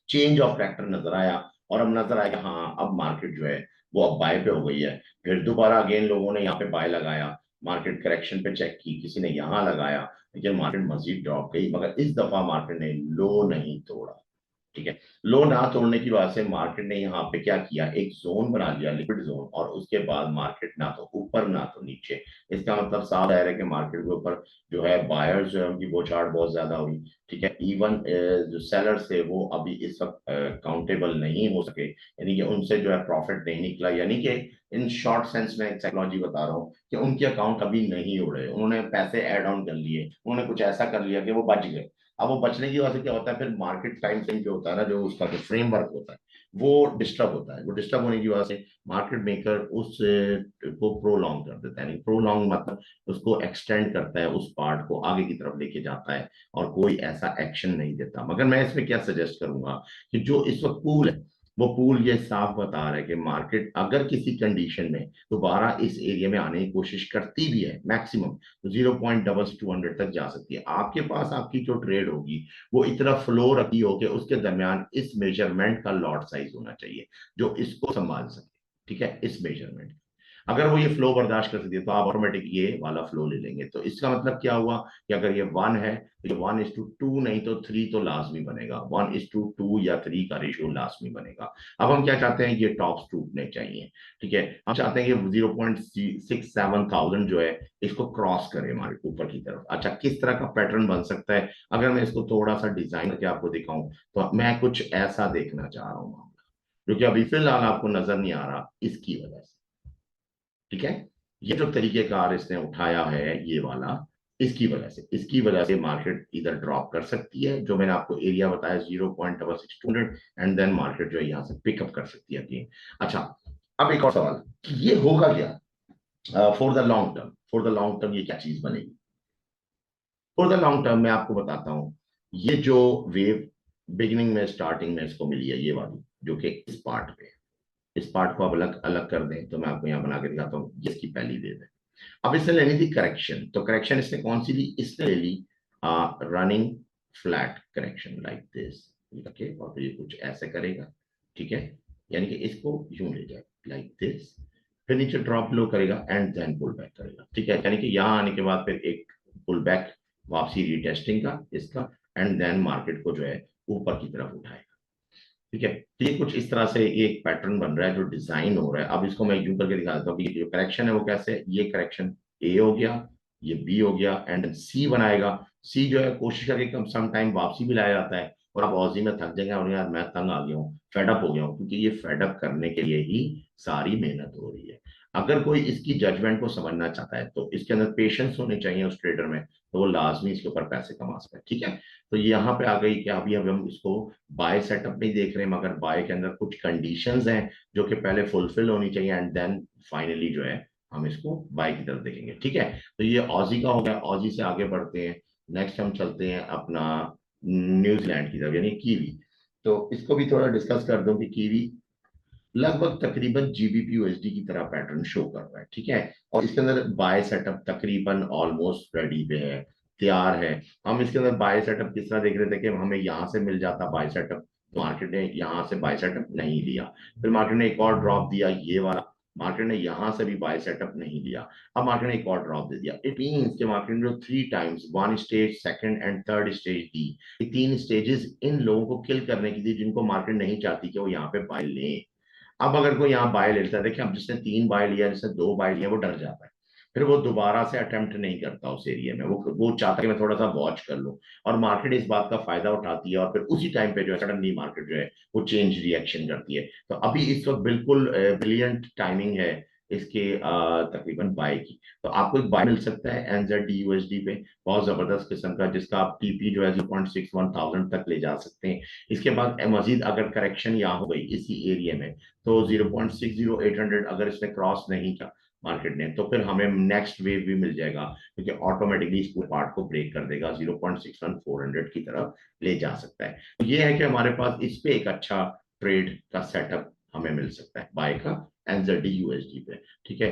चेंज ऑफ फैक्टर नजर आया, और अब नजर आया कि हाँ अब मार्केट जो है वो अब बाय पे हो गई है। फिर दोबारा अगेन लोगों ने यहाँ पे बाय लगाया, मार्केट करेक्शन पे चेक की, किसी ने यहाँ लगाया, लेकिन मार्केट मजीद ड्रॉप गई। मगर इस दफा मार्केट ने लो नहीं तोड़ा। ठीक है, लो ना तोड़ने की वजह से मार्केट ने यहाँ पे क्या किया, एक जोन बना लिया, लिक्विड जोन, और उसके बाद मार्केट ना तो ऊपर ना तो नीचे। इसका मतलब साफ है कि मार्केट के ऊपर जो है बायर्स जो है उनकी बौछार बहुत ज्यादा हुई। ठीक है, इवन जो सेलर्स थे वो अभी इस वक्त काउंटेबल नहीं हो सके, यानी कि उनसे जो है प्रॉफिट नहीं निकला। यानी कि इन शॉर्ट सेंस में एक साइकोलॉजी बता रहा हूँ कि उनके अकाउंट अभी नहीं उड़े, उन्होंने पैसे ऐड ऑन कर लिए, उन्होंने कुछ ऐसा कर लिया कि वो बच गए। अब वो बचने की वजह से क्या होता है, फिर मार्केट टाइम फ्रेम जो होता है ना, जो उसका जो फ्रेमवर्क होता है वो डिस्टर्ब होता है। वो डिस्टर्ब होने की वजह से मार्केट मेकर उस को प्रोलॉन्ग कर देता है। प्रोलॉन्ग मतलब उसको एक्सटेंड करता है, उस पार्ट को आगे की तरफ लेके जाता है और कोई ऐसा एक्शन नहीं देता। मगर मैं इसमें क्या सजेस्ट करूंगा कि जो इस वक्त पूल है, वो पूल ये साफ बता रहा है कि मार्केट अगर किसी कंडीशन में दोबारा इस एरिया में आने की कोशिश करती भी है, मैक्सिमम तो 0.200 तक जा सकती है। आपके पास आपकी जो ट्रेड होगी वो इतना फ्लो रखी हो कि उसके दरमियान इस मेजरमेंट का लॉट साइज होना चाहिए जो इसको संभाल सके। ठीक है, इस मेजरमेंट, अगर वो ये फ्लो बर्दाश्त कर सकती है तो आप ऑटोमेटिक ये वाला फ्लो ले लेंगे। तो इसका मतलब क्या हुआ कि अगर ये 1 है तो ये 1:2 नहीं तो 3 तो लाजमी बनेगा, 1:2 या 3 का रेशियो लाजमी बनेगा। अब हम क्या चाहते हैं, ये टॉप्स टूटने चाहिए। ठीक है, हम चाहते हैं कि 0.67,000 जो है इसको क्रॉस करे हमारे ऊपर की तरफ। अच्छा, किस तरह का पैटर्न बन सकता है, अगर मैं इसको थोड़ा सा डिजाइन करके आपको दिखाऊं तो मैं कुछ ऐसा देखना चाह रहा हूँ जो कि अभी फिलहाल आपको नजर नहीं आ रहा इसकी वजह से। ठीक है, ये जो तरीकेकार इसने उठाया है ये वाला, इसकी वजह से मार्केट इधर ड्रॉप कर सकती है, जो मैंने आपको एरिया बताया 0.6200, एंड देन मार्केट जो है यहाँ से पिकअप कर सकती है अगेन। अच्छा, अब एक और सवाल कि ये होगा क्या for the long term. For the long term ये क्या चीज बनेगी फॉर द लॉन्ग टर्म, मैं आपको बताता हूँ। ये जो वेव बिगिनिंग में स्टार्टिंग में इसको मिली है ये वाली, जो कि इस पार्ट पे, इस पार्ट को आप अलग अलग कर दें तो मैं आपको यहाँ बना के दिखाता हूँ। ये इसकी पहली वेव है। अब इसने लेनी थी करेक्शन, तो करेक्शन इसने कौन सी ली, इसने ले ली running flat correction like this. Okay, और फिर ये कुछ ऐसे करेगा। ठीक है, यानी कि इसको यूं ले जाए लाइक दिस, फिर नीचे ड्रॉप लो करेगा एंड देन पुल बैक करेगा। ठीक है, यानी कि यहाँ आने के बाद फिर एक पुल बैक, वापसी रीटेस्टिंग का इसका, एंड देन मार्केट को जो है ऊपर की तरफ उठाएगा। ठीक है, तो ये कुछ इस तरह से एक पैटर्न बन रहा है जो डिजाइन हो रहा है। अब इसको मैं यूं करके दिखा देता हूँ कि जो करेक्शन है वो कैसे है। ये करेक्शन ए हो गया, ये बी हो गया, एंड सी बनाएगा। सी जो है कोशिश करके कम सम टाइम वापसी भी लाया जाता है, और आप औजी में थक जाएंगे और यार मैं तंग आ गया हूँ, फेडअप हो गया हूँ, क्योंकि ये फेडअप करने के लिए ही सारी मेहनत हो रही है। अगर कोई इसकी जजमेंट को समझना चाहता है तो इसके अंदर पेशेंस होने चाहिए उस ट्रेडर में, तो वो लाजमी इसके ऊपर पैसे कमा सकता है। ठीक है, तो यहाँ पे आ गई कि अभी अभी हम इसको बाय सेटअप नहीं देख रहे हैं, मगर बाय के अंदर कुछ कंडीशंस हैं जो कि पहले फुलफिल होनी चाहिए, एंड देन फाइनली जो है हम इसको बाय की तरफ देखेंगे। ठीक है, तो ये ऑजी का हो गया। ऑजी से आगे बढ़ते हैं, नेक्स्ट हम चलते हैं अपना न्यूजीलैंड की तरफ, यानी कीवी। तो इसको भी थोड़ा डिस्कस कर दूं कि कीवी लगभग तकरीबन जीबीपी यूएसडी की तरह पैटर्न शो कर रहा है। ठीक है, और इसके अंदर बाय सेटअप तकरीबन ऑलमोस्ट रेडी पे है, तैयार है। हम इसके अंदर बाय सेटअप किस तरह देख रहे थे कि हमें यहाँ से मिल जाता बाय सेटअप, मार्केट ने यहाँ से बाय सेटअप नहीं लिया, फिर मार्केट ने एक और ड्रॉप दिया ये वाला, मार्केट ने यहां से भी बाय सेटअप नहीं लिया, अब मार्केट ने एक और ड्रॉप दे दिया। इट मींस कि मार्केट ने जो 3 times, 1 stage, second and third stage दी, ये 3 स्टेजेस इन लोगों को किल करने की थी जिनको मार्केट नहीं चाहती कि वो यहाँ पे बाय लें। अब अगर कोई यहाँ बाय लेता है, देखिए अब जिसने 3 बाय लिया, जिसने 2 बाय लिया, वो डर जाता है, फिर वो दोबारा से अटेम्प्ट नहीं करता उस एरिया में। वो चाहता है कि मैं थोड़ा सा वॉच कर लूं, और मार्केट इस बात का फायदा उठाती है, और फिर उसी टाइम पे जो है सडनली मार्केट जो है वो चेंज रिएक्शन करती है। तो अभी इस वक्त बिल्कुल ब्रिलियंट टाइमिंग है इसके तकरीबन बाय की। तो आपको एक बाय मिल सकता है एनजेड यूएसडी पे, बहुत जबरदस्त किस्म का, जिसका आप टीपी जो है 0.61,000 तक ले जा सकते हैं। इसके बाद मजीद अगर करेक्शन यहाँ हो गई इसी एरिया में, तो 0.60800 अगर इसने क्रॉस नहीं किया मार्केट ने, तो फिर हमें नेक्स्ट वेव भी मिल जाएगा, क्योंकि ऑटोमेटिकली इस पूरे पार्ट को ब्रेक कर देगा, 0.61400 की तरफ ले जा सकता है। तो ये है कि हमारे पास इस पे एक अच्छा ट्रेड का सेटअप हमें मिल सकता है बाय का एनजेडी यूएसडी पे। ठीक है,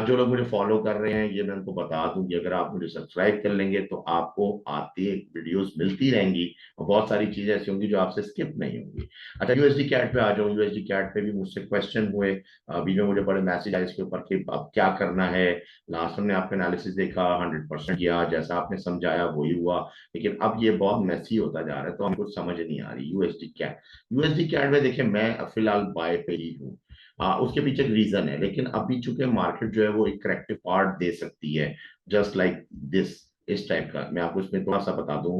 जो लोग मुझे फॉलो कर रहे हैं, ये मैं उनको बता दूं कि अगर आप मुझे सब्सक्राइब कर लेंगे तो आपको आती वीडियोस मिलती रहेंगी, और बहुत सारी चीजें ऐसी होंगी जो आपसे स्किप नहीं होंगी। अच्छा, यूएसडी कैट पे आ जाऊं। यूएसडी कैट पे भी मुझसे क्वेश्चन हुए, बीच में मुझे बड़े मैसेज आए इसके ऊपर कि अब क्या करना है। लास्ट हमने आपका एनालिसिस देखा, 100% किया, जैसा आपने समझाया वही हुआ, लेकिन अब ये बहुत मैसी होता जा रहा है, तो हमको समझ नहीं आ रही यूएसडी कैट। यूएसडी कैट में देखिए मैं फिलहाल बाय पे ही हूँ। उसके पीछे एक रीजन है, लेकिन अभी चूंकि मार्केट जो है वो एक करेक्टिव पार्ट दे सकती है, जस्ट लाइक दिस, इस टाइप का। मैं आपको इसमें थोड़ा सा बता दूं,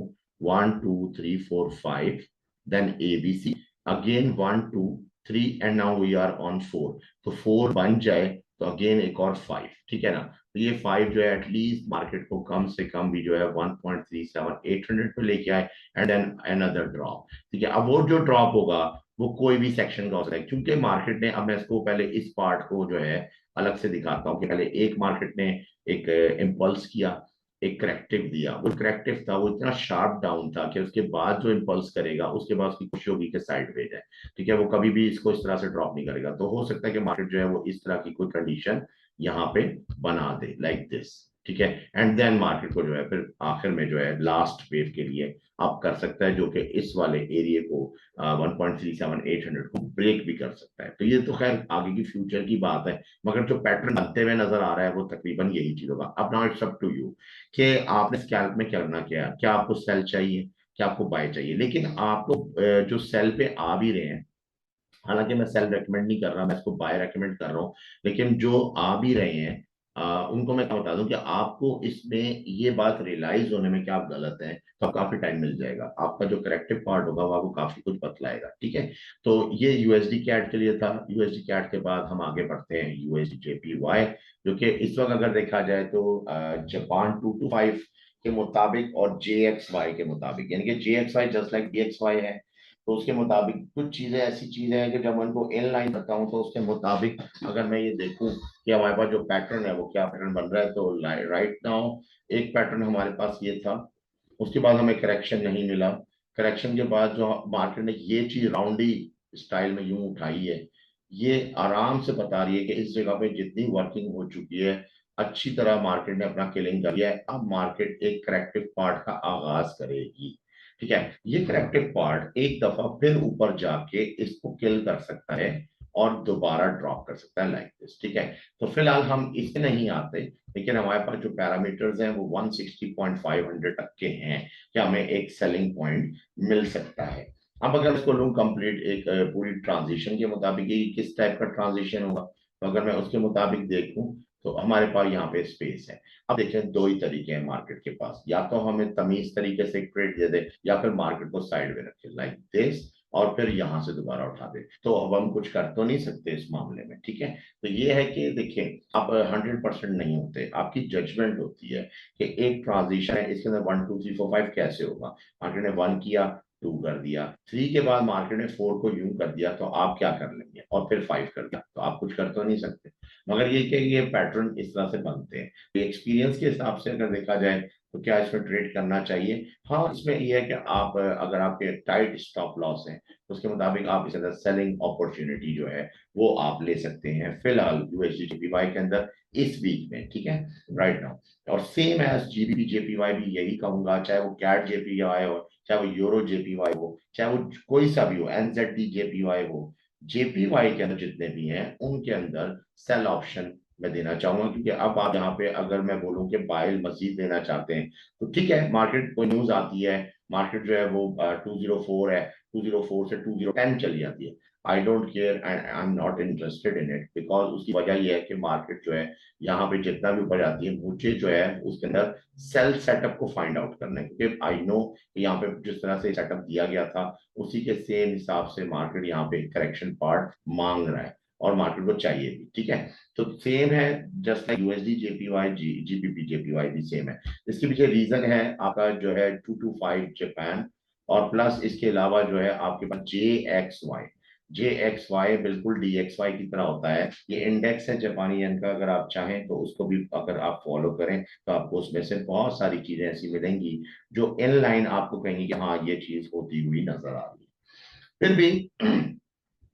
1 2 3 4 5, then A B C, again 1 2 3, and now we are on 4। तो 4 बन जाए तो अगेन एक और 5, ठीक है ना। तो ये 5 जो है एटलीस्ट मार्केट को कम से कम भी जो है 1.37 800 पे लेके आए, एंड देन अनदर ड्रॉप। ठीक है, अब वो जो ड्रॉप होगा वो कोई भी सेक्शन का हो सकता है, क्योंकि मार्केट ने, अब मैं इसको पहले इस पार्ट को जो है अलग से दिखाता हूँ कि पहले एक मार्केट ने एक इम्पल्स किया, एक करेक्टिव दिया। वो करेक्टिव था, वो इतना शार्प डाउन था कि उसके बाद जो इम्पल्स करेगा उसके बाद उसकी खुशी होगी कि साइडवेज है। ठीक है, वो कभी भी इसको इस तरह से ड्रॉप नहीं करेगा। तो हो सकता है कि मार्केट जो है वो इस तरह की कोई कंडीशन यहाँ पे बना दे, लाइक दिस। ठीक है, एंड देन मार्केट को जो है फिर आखिर में जो है लास्ट वेव के लिए आप कर सकता है, जो कि इस वाले एरिया को 1.37 800 को ब्रेक भी कर सकता है। तो ये तो खैर आगे की फ्यूचर की बात है, मगर जो पैटर्न बनते हुए नजर आ रहा है वो तकरीबन यही चीज होगा। अब now it's up to you कि आपने स्कैल्प में करना क्या है, क्या आपको सेल चाहिए, क्या आपको बाय चाहिए। लेकिन आप लोग जो सेल पे आ भी रहे हैं, हालांकि मैं सेल रेकमेंड नहीं कर रहा, मैं इसको बाय रेकमेंड कर रहा हूँ, लेकिन जो आ भी रहे हैं उनको मैं क्या बता दूं कि आपको इसमें ये बात रियलाइज होने में कि आप गलत हैं, तो काफी टाइम मिल जाएगा। आपका जो करेक्टिव पार्ट होगा वो आपको काफी कुछ बतलाएगा। ठीक है, तो ये यूएसडी कैट के लिए था। यूएसडी कैट के बाद हम आगे बढ़ते हैं यूएसडी जेपीवाई, जो कि इस वक्त अगर देखा जाए तो जापान 225 के मुताबिक और जेएक्सवाई के मुताबिक, यानी कि जेएक्सवाई जस्ट लाइक डीएक्सवाई है, तो उसके मुताबिक कुछ चीजें ऐसी चीजें हैं कि जब मैं उनको इन लाइन करता हूँ तो उसके मुताबिक अगर मैं ये देखूं कि हमारे पास जो पैटर्न है वो क्या पैटर्न बन रहा है, तो राइट नाउ एक पैटर्न हमारे पास ये था, उसके बाद हमें करेक्शन नहीं मिला। करेक्शन के बाद जो मार्केट ने ये चीज राउंडी स्टाइल में यूं उठाई है, ये आराम से बता रही है कि इस जगह पे जितनी वर्किंग हो चुकी है अच्छी तरह मार्केट ने अपना किलिंग कर लिया है। अब मार्केट एक करेक्टिव पार्ट का आगाज करेगी। ठीक है, ये करेक्टिव पार्ट एक दफा फिर ऊपर जाके इसको किल कर सकता है और दोबारा ड्रॉप कर सकता है, लाइक दिस। ठीक है, तो फिलहाल हम इसमें नहीं आते, लेकिन हमारे पास जो पैरामीटर्स हैं वो 160.500 तक के हैं कि हमें एक सेलिंग पॉइंट मिल सकता है। अब अगर इसको लूँ कंप्लीट एक पूरी ट्रांजिशन के मुताबिक, ये किस टाइप का ट्रांजिशन होगा, तो अगर मैं उसके मुताबिक देखूं तो हमारे पास यहाँ पे स्पेस है। अब देखें, दो ही तरीके हैं मार्केट के पास, या तो हमें तमीज तरीके से ट्रेड दे दे या फिर मार्केट को साइड में रखे लाइक दिस, और फिर यहां से दोबारा उठा दे। तो अब हम कुछ कर तो नहीं सकते इस मामले में। ठीक है, तो ये है कि देखें आप 100% नहीं होते, आपकी जजमेंट होती है कि एक ट्रांजिशन है इसके अंदर 1 2 3 4 5 कैसे होगा। मार्केट ने 1 किया, 2 कर दिया, 3 के बाद मार्केट ने 4 को यूं कर दिया, तो आप क्या कर लेंगे, और फिर 5 कर दिया, तो आप कुछ कर तो नहीं सकते। मगर ये कि ये पैटर्न इस तरह से बनते हैं। एक्सपीरियंस के हिसाब से अगर देखा जाए तो क्या इसमें ट्रेड करना चाहिए। हाँ, इसमें यह है कि आप अगर आपके टाइट स्टॉप लॉस है तो उसके मुताबिक आप इसके अंदर सेलिंग अपॉर्चुनिटी जो है वो आप ले सकते हैं फिलहाल यूएसडी जेपीवाई के अंदर इस वीक में। ठीक है, राइट नाउ। और सेम एज जीबीपी जेपीवाई भी यही कहूंगा, चाहे वो कैट जेपीवाई हो, चाहे वो यूरो जेपीवाई हो, चाहे वो कोई सा भी हो, एनजेडी जेपीवाई हो, जेपीवाई के अंदर जितने भी हैं उनके अंदर सेल ऑप्शन मैं देना चाहूंगा। क्योंकि अब आप यहाँ पे अगर मैं बोलूं कि बाइल मजीद देना चाहते हैं तो ठीक है, मार्केट को न्यूज आती है, मार्केट जो है वो 204 है, 204 से 2010 चली जाती है। I don't care and I am not interested in it, because उसकी वजह यह है कि मार्केट जो है यहाँ पे जितना भी ऊपर जाती है मुझे जो है उसके अंदर सेल सेटअप को फाइंड आउट करना है, क्योंकि आई नो कि यहाँ पे जिस तरह से सेटअप दिया गया था उसी के सेम हिसाब से मार्केट यहाँ पे करेक्शन पार्ट मांग रहा है और मार्केट को चाहिए भी। ठीक है, तो सेम है, just like USD JPY, GBP JPY भी सेम है। इसके पीछे रीजन है आपका जो है 225 जापान, और प्लस इसके अलावा जो है आपके पास जे एक्स वाई बिल्कुल डी एक्स वाई की तरह होता है। ये इंडेक्स है जापानी येन का, अगर आप चाहें तो उसको भी अगर आप फॉलो करें तो आपको उसमें से बहुत सारी चीजें ऐसी मिलेंगी जो इन लाइन आपको कहेंगी कि हाँ ये चीज होती हुई नजर आ रही है। फिर भी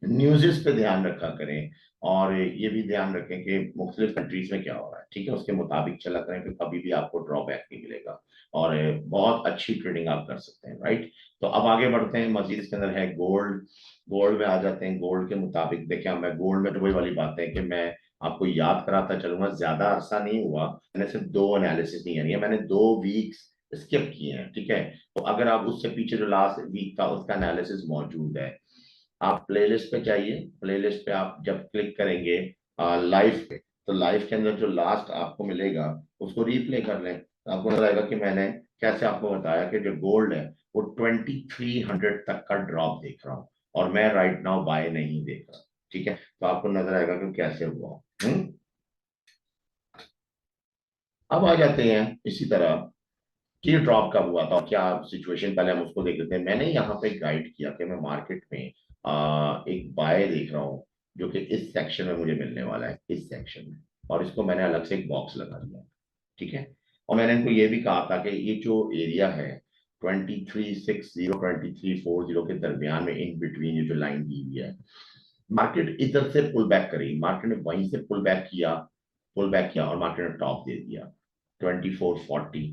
न्यूज़ेस पे ध्यान रखा करें, और ये भी ध्यान रखें कि मुख्तलिफ कंट्रीज में क्या हो रहा है। ठीक है, उसके मुताबिक चला करें, फिर कभी भी आपको ड्रॉबैक नहीं मिलेगा और बहुत अच्छी ट्रेडिंग आप कर सकते हैं। राइट, तो अब आगे बढ़ते हैं, मजीद इसके अंदर है गोल्ड। गोल्ड में आ जाते हैं। गोल्ड के मुताबिक देखें, मैं गोल्ड में तो वही वाली बात है कि मैं आपको याद कराता चलूंगा, ज्यादा अरसा नहीं हुआ, मैंने सिर्फ दो एनालिसिस नहीं है, मैंने 2 वीक्स स्किप किए हैं। ठीक है, तो अगर आप उससे पीछे जो लास्ट वीक था उसका एनालिसिस मौजूद है, आप प्लेलिस्ट पे जाइए। प्लेलिस्ट पे आप जब क्लिक करेंगे लाइव पे, तो लाइव के अंदर जो लास्ट आपको मिलेगा उसको रीप्ले कर लें, तो आपको नजर आएगा कि मैंने कैसे आपको बताया कि जो गोल्ड है वो 2300 तक का ड्रॉप देख रहा हूँ, और मैं राइट नाउ बाय नहीं देख रहा। ठीक है, तो आपको नजर आएगा कि कैसे हुआ। अब आ जाते हैं इसी तरह कि ड्रॉप कब हुआ था और क्या सिचुएशन, पहले हम उसको देख लेते हैं। मैंने यहाँ पे गाइड किया कि मैं मार्केट में एक बाय देख रहा हूँ जो कि इस सेक्शन में मुझे मिलने वाला है, इस सेक्शन में, और इसको मैंने अलग से एक बॉक्स लगा दिया। ठीक है। और मैंने इनको ये भी कहा था कि ये जो एरिया है 2360 2340 के दरमियान में, इन बिटवीन ये जो लाइन दी हुई है, मार्केट इधर से पुल बैक करेगी। मार्केट ने वहीं से पुल बैक किया और मार्केट ने टॉप दे दिया 2440।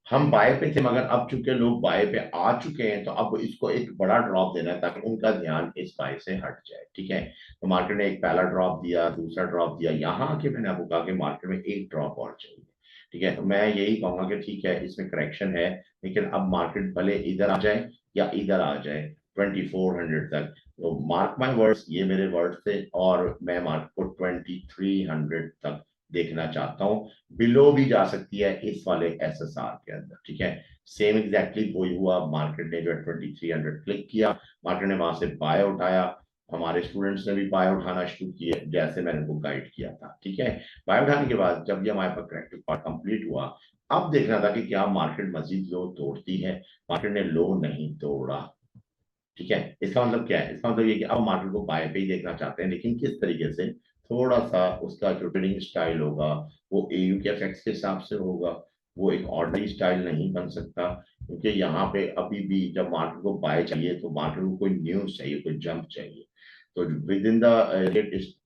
हम बाय पे थे, मगर अब चूंकि लोग बाय पे आ चुके हैं तो अब इसको एक बड़ा ड्रॉप देना है ताकि उनका ध्यान इस बाय से हट जाए। ठीक है। तो मार्केट ने एक पहला ड्रॉप दिया, दूसरा ड्रॉप दिया, यहाँ आके मैंने आपको कहा कि मार्केट में एक ड्रॉप और चाहिए। ठीक है। तो मैं यही कहूंगा कि ठीक है, इसमें करेक्शन है, लेकिन अब मार्केट भले इधर आ जाए या इधर आ जाए 2400 तक, तो मार्क माय वर्ड्स, ये मेरे वर्ड्स थे, और मैं मार्केट को 2300 तक देखना चाहता हूँ। बिलो भी जा सकती है इस वाले एसएसआर के अंदर। ठीक है। सेम एग्जैक्टली वही हुआ, मार्केट ने जो है 2300 क्लिक किया, मार्केट ने वहां से बाय उठाया, हमारे स्टूडेंट्स ने भी बाय उठाना शुरू किए जैसे मैंने उनको गाइड किया था। ठीक है। बाय उठाने के बाद जब ये हमारे पास करेक्टिव पार्ट कंप्लीट हुआ, अब देखना था कि क्या मार्केट मजीद लो तोड़ती है। मार्केट ने लो नहीं तोड़ा। ठीक है। इसका मतलब क्या है? इसका मतलब ये कि अब मार्केट को बाय पे ही देखना चाहते हैं, लेकिन किस तरीके से, थोड़ा सा उसका जो ट्रेडिंग स्टाइल होगा वो एयू के एफेक्ट्स के हिसाब से होगा। वो एक ऑर्डनरी स्टाइल नहीं बन सकता, क्योंकि यहाँ पे अभी भी जब मार्केट को बाय चाहिए तो मार्केट को कोई न्यूज चाहिए, कोई जंप चाहिए। तो with in the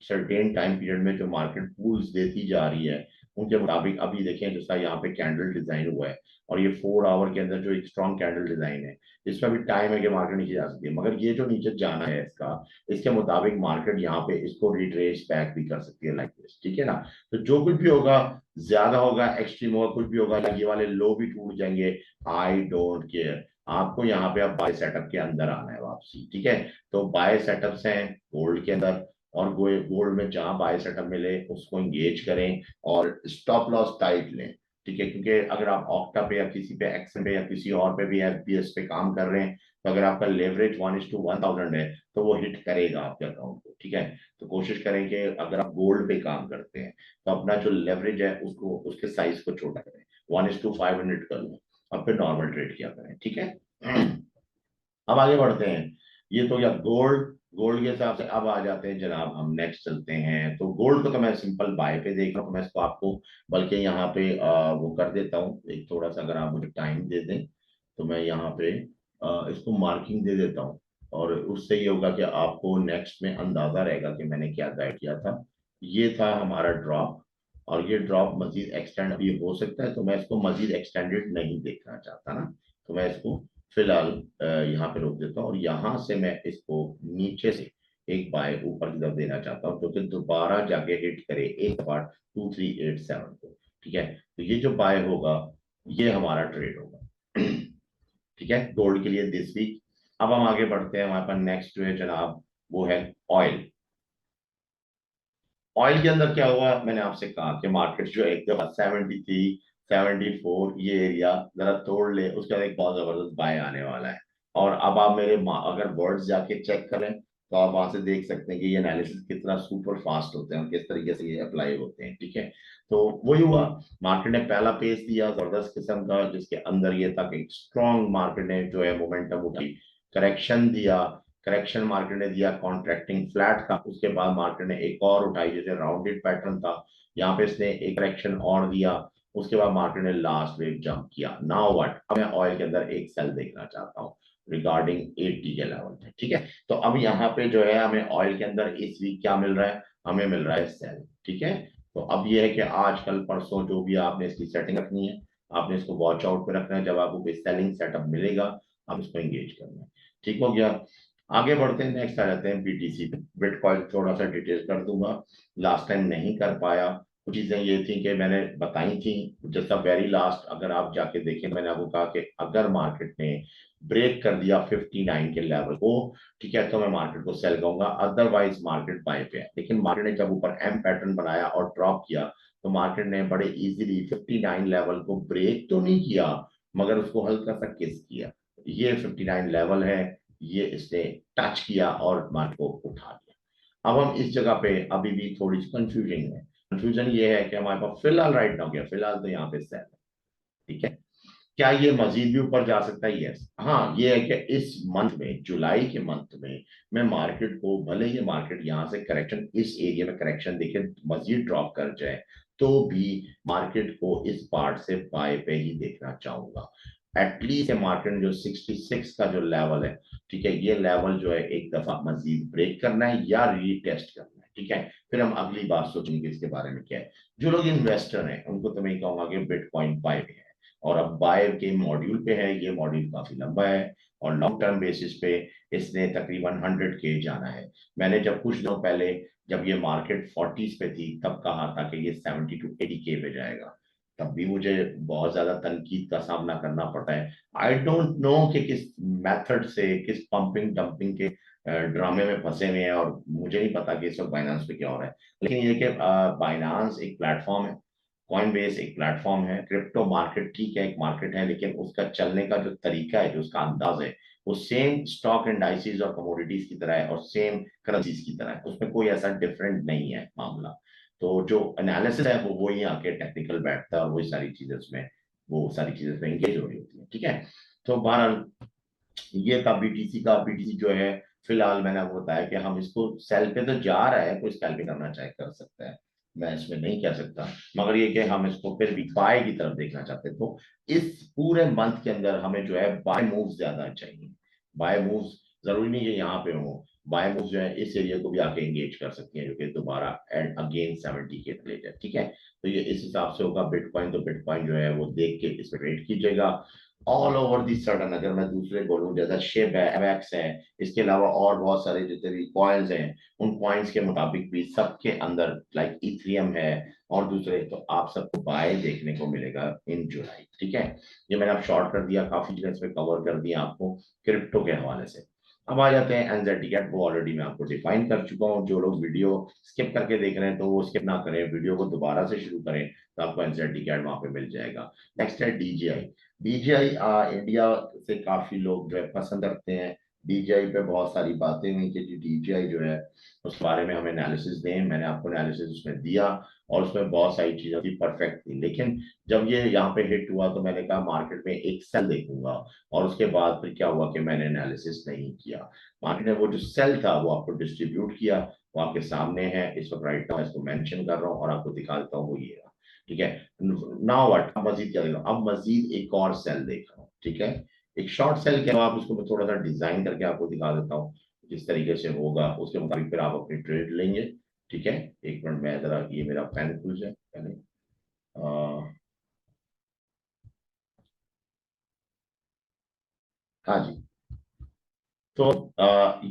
certain time period में जो मार्केट पूल्स देती जा रही है उनके मुताबिक, अभी देखें जैसा यहाँ पे कैंडल डिजाइन हुआ है, और ये 4 आवर के अंदर जो एक स्ट्रॉन्ग कैंडल डिजाइन है, इसमें भी टाइम है कि मार्केट नीचे जा सकती है, मगर ये जो नीचे जाना है इसका, इसके मुताबिक मार्केट यहाँ पे इसको रिट्रेस बैक भी कर सकती है लाइक दिस। ठीक है ना। तो जो कुछ भी होगा, ज्यादा होगा, एक्सट्रीम होगा, कुछ भी होगा, ये वाले लो भी टूट जाएंगे, आई डोंट केयर। आपको यहाँ पे अब बाय सेटअप के अंदर आना है वापसी। ठीक है। तो बाय सेटअप्स हैं गोल्ड के अंदर, और गोल्ड में जहां बाय सेटअप मिले उसको एंगेज करें और स्टॉप लॉस टाइट लें। ठीक है। क्योंकि अगर आप ऑक्टा पे या किसी पे एक्सन पे या किसी और पे भी एफपीएस पे काम कर रहे हैं, तो अगर आपका लेवरेज 1:1000 है तो वो हिट करेगा आपके अकाउंट को। ठीक है। तो कोशिश करें कि अगर आप गोल्ड पे काम करते हैं तो अपना जो लेवरेज है उसको, उसके साइज को छोटा करें, 1:500 कर लो, और फिर नॉर्मल ट्रेड किया करें। ठीक है। अब आगे बढ़ते हैं। ये तो क्या गोल्ड, गोल्ड के हिसाब से अब आ जाते हैं जनाब, हम नेक्स्ट चलते हैं। तो गोल्ड को तो मैं सिंपल बाय पे देख रहा हूँ, तो मैं इसको आपको बल्कि यहाँ पे वो कर देता हूँ, एक थोड़ा सा अगर आप मुझे टाइम दे दें तो मैं यहाँ पे इसको मार्किंग दे देता हूँ, और उससे ये होगा कि आपको नेक्स्ट में अंदाजा रहेगा कि मैंने क्या गाइड किया था। ये था हमारा ड्रॉप, और ये ड्रॉप मजीद एक्सटेंड अभी हो सकता है, तो मैं इसको मजीद एक्सटेंडेड नहीं देखना चाहता ना, तो मैं इसको फिलहाल यहाँ पे रोक देता हूँ, और यहाँ से मैं इसको नीचे से एक बाय ऊपर की तरफ देना चाहता हूँ, क्योंकि दोबारा जाके हिट करे एक बार 2387 को। ठीक है। तो ये जो बाय होगा ये हमारा ट्रेड होगा। ठीक है, गोल्ड के लिए दिस वीक। अब हम आगे बढ़ते हैं, हमारे पास नेक्स्ट जो है जनाब वो है ऑयल। ऑयल के अंदर क्या हुआ, मैंने आपसे कहा कि मार्केट जो है एक दफा 73 74 ये एरिया जरा तोड़ ले, उसके बाद एक बहुत जबरदस्त बाय आने वाला है। और अब आप मेरे अगर वर्ड्स जाके चेक करें तो आप वहां से देख सकते हैं कि ये एनालिसिस कितना सुपर फास्ट होते हैं और किस तरीके से ये अप्लाई होते हैं। ठीक है। तो वही हुआ, मार्केट ने पहला पेस दिया जबरदस्त किस्म का, जिसके अंदर ये था कि स्ट्रॉन्ग मार्केट ने जो है मोमेंटम उठाई, करेक्शन दिया, करेक्शन मार्केट ने दिया, कॉन्ट्रैक्टिंग फ्लैट था, उसके बाद मार्केट ने एक और उठाई जैसे राउंडेड पैटर्न था, यहाँ पे इसने एक करेक्शन और दिया, उसके बाद मार्केट ने लास्ट वेव जंप किया। नाउ व्हाट, अब मैं ऑयल के अंदर एक सेल देखना चाहता हूँ रिगार्डिंग 80 के लेवल पे। ठीक है। तो अब यहाँ पे जो है हमें ऑयल के अंदर इस वीक क्या मिल रहा है, हमें मिल रहा है सेल। ठीक है। तो अब ये है कि आज कल परसों जो भी आपने इसकी सेटिंग रखनी है, आपने इसको वॉच आउट पे रखना है, जब आपको कोई सेलिंग सेटअप मिलेगा आप इसको एंगेज करना है। ठीक हो गया। आगे बढ़ते हैं, नेक्स्ट आ जाते हैं बीटीसी पे। बिटकॉइन थोड़ा सा डिटेल कर दूंगा, लास्ट टाइम नहीं कर पाया, कुछ चीजें ये थी कि मैंने बताई थी, जैसा वेरी लास्ट अगर आप जाके देखें, मैंने आपको कहा कि अगर मार्केट ने ब्रेक कर दिया 59 के लेवल को, ठीक है, तो मैं मार्केट को सेल कहूंगा, अदरवाइज मार्केट बाय पे है। लेकिन मार्केट ने जब ऊपर एम पैटर्न बनाया और ड्रॉप किया, तो मार्केट ने बड़े इजीली 59 लेवल को ब्रेक तो नहीं किया, मगर उसको हल्का सा किस किया। ये 59 लेवल है, ये इसने टच किया और मार्केट को उठा लिया। अब हम इस जगह पे अभी भी थोड़ी सी कंफ्यूजिंग है, कंफ्यूजन ये है कि हमारे पास फिलहाल राइट नाउ क्या, फिलहाल तो यहाँ पे सेल है, ठीक है। क्या ये मजीद भी ऊपर जा सकता है? यस। हाँ, ये है कि इस मंथ में, जुलाई के मंथ में, मैं मार्केट को, भले ये मार्केट यहाँ से करेक्शन, इस एरिया में करेक्शन देखे मजीद ड्रॉप कर जाए, तो भी मार्केट को इस पार्ट से बाय पे ही देखना चाहूंगा। एटलीस्ट मार्केट जो 66 का जो लेवल है, ठीक है, ये लेवल जो है एक दफा मजीद ब्रेक करना है या रीटेस्ट करना है, ठीक है। फिर हम अगली बात सोचेंगे इसके बारे में क्या है। जो लोग इन्वेस्टर हैं उनको तो मैं कहूंगा कि बिटकॉइन बाय पे है, और अब बाय के मॉड्यूल पे है, ये मॉड्यूल काफी लंबा है, और लॉन्ग टर्म बेसिस पे इसने तकरीबन 100K जाना है। मैंने जब कुछ दिनों पहले, जब ये मार्केट 40s पे थी, तब कहा था कि ये 70 to 80K पे जाएगा। तब भी मुझे बहुत ज्यादा तनकीद का सामना करना पड़ता है। आई डोंट नो कि किस मेथड से, किस पंपिंग डंपिंग के ड्रामे में फंसे हुए हैं, और मुझे नहीं पता कि इस वक्त बाइनांस पे क्या हो रहा है। लेकिन ये कि बाइनांस एक प्लेटफॉर्म है, कॉइनबेस एक प्लेटफॉर्म है, क्रिप्टो मार्केट ठीक है एक मार्केट है, लेकिन उसका चलने का जो तरीका है, जो उसका अंदाज है, वो सेम स्टॉक इंडाइसेस और कमोडिटीज की तरह है, और सेम करेंसीज की तरह है, उसमें कोई ऐसा डिफरेंट नहीं है मामला। तो जो एनालिसिस है वो वही आके टेक्निकल बैठता है, और वही सारी चीजें उसमें, वो सारी चीजें उसमें इंगेज हो रही होती है, ठीक है। तो बहरहाल ये था बीटीसी का। बीटीसी जो है, फिलहाल मैंने आपको बताया कि हम इसको सेल पे तो जा रहा है, कोई स्कैल्पिंग करना चाहे कर सकता है, मैं इसमें नहीं कह सकता, मगर ये कि हम इसको फिर भी बाय की तरफ देखना चाहते हैं। तो इस पूरे मंथ के अंदर हमें जो है बाय मूव्स ज्यादा चाहिए। बाय मूव्स जरूरी नहीं है यहाँ पे हो, बाय मूव्स जो है इस एरिया को भी आके एंगेज कर सकती हैं, जो कि दोबारा एंड अगेन 70K ले जाए, ठीक है। तो ये इस हिसाब से होगा। बिटकॉइन, तो बिटकॉइन जो है वो देख के इस पर ट्रेड कीजिएगा। ऑल ओवर दी सडन अगर मैं दूसरे बोलूं, जैसा शिप है, एवेक्स है, इसके अलावा और बहुत सारे जितने भी कॉइन्स हैं, उन कॉइन्स के मुताबिक भी सबके अंदर लाइक इथरियम है और दूसरे, तो आप सबको बाय देखने को मिलेगा इन जुलाई, ठीक है। ये मैंने अब शॉर्ट कर दिया, काफी चीजें इसमें कवर कर दिया आपको क्रिप्टो के हवाले से। अब आ जाते हैं एनजेडी कैट, वो ऑलरेडी मैं आपको डिफाइन कर चुका हूँ। जो लोग वीडियो स्किप करके देख रहे हैं तो वो स्किप ना करें, वीडियो को दोबारा से शुरू करें, तो आपको एनजेडी कैट वहां पे मिल जाएगा। नेक्स्ट है डीजीआई। डीजीआई इंडिया से काफी लोग जो है पसंद करते हैं। डीजीआई पे बहुत सारी बातें हुई कि डीजीआई जो है उस बारे में हमें एनालिसिस दें, मैंने आपको एनालिसिस उसमें दिया, और उसमें बहुत सारी चीजें थी परफेक्ट थी। लेकिन जब ये यहाँ पे हिट हुआ तो मैंने कहा मार्केट में एक सेल देखूंगा, और उसके बाद फिर क्या हुआ कि मैंने एनालिसिस नहीं किया। मार्केट ने वो जो सेल था वो आपको डिस्ट्रीब्यूट किया, वो आपके सामने है इस वक्त, राइट नाउ इसको मेंशन कर रहा हूँ और आपको दिखा देता हूँ, वो ये रहा, ठीक है। नाउ व्हाट, अब मजीद क्या देख रहा हूँ, अब मजीद एक और सेल देख रहा हूँ, ठीक है। एक शॉर्ट सेल के आप उसको मैं थोड़ा सा डिजाइन करके आपको दिखा देता हूँ, जिस तरीके से होगा उसके मुताबिक फिर आप अपनी ट्रेड लेंगे, ठीक है। एक मिनट में जरा, ये मेरा पेन खुल जाए पहले। हाँ जी। तो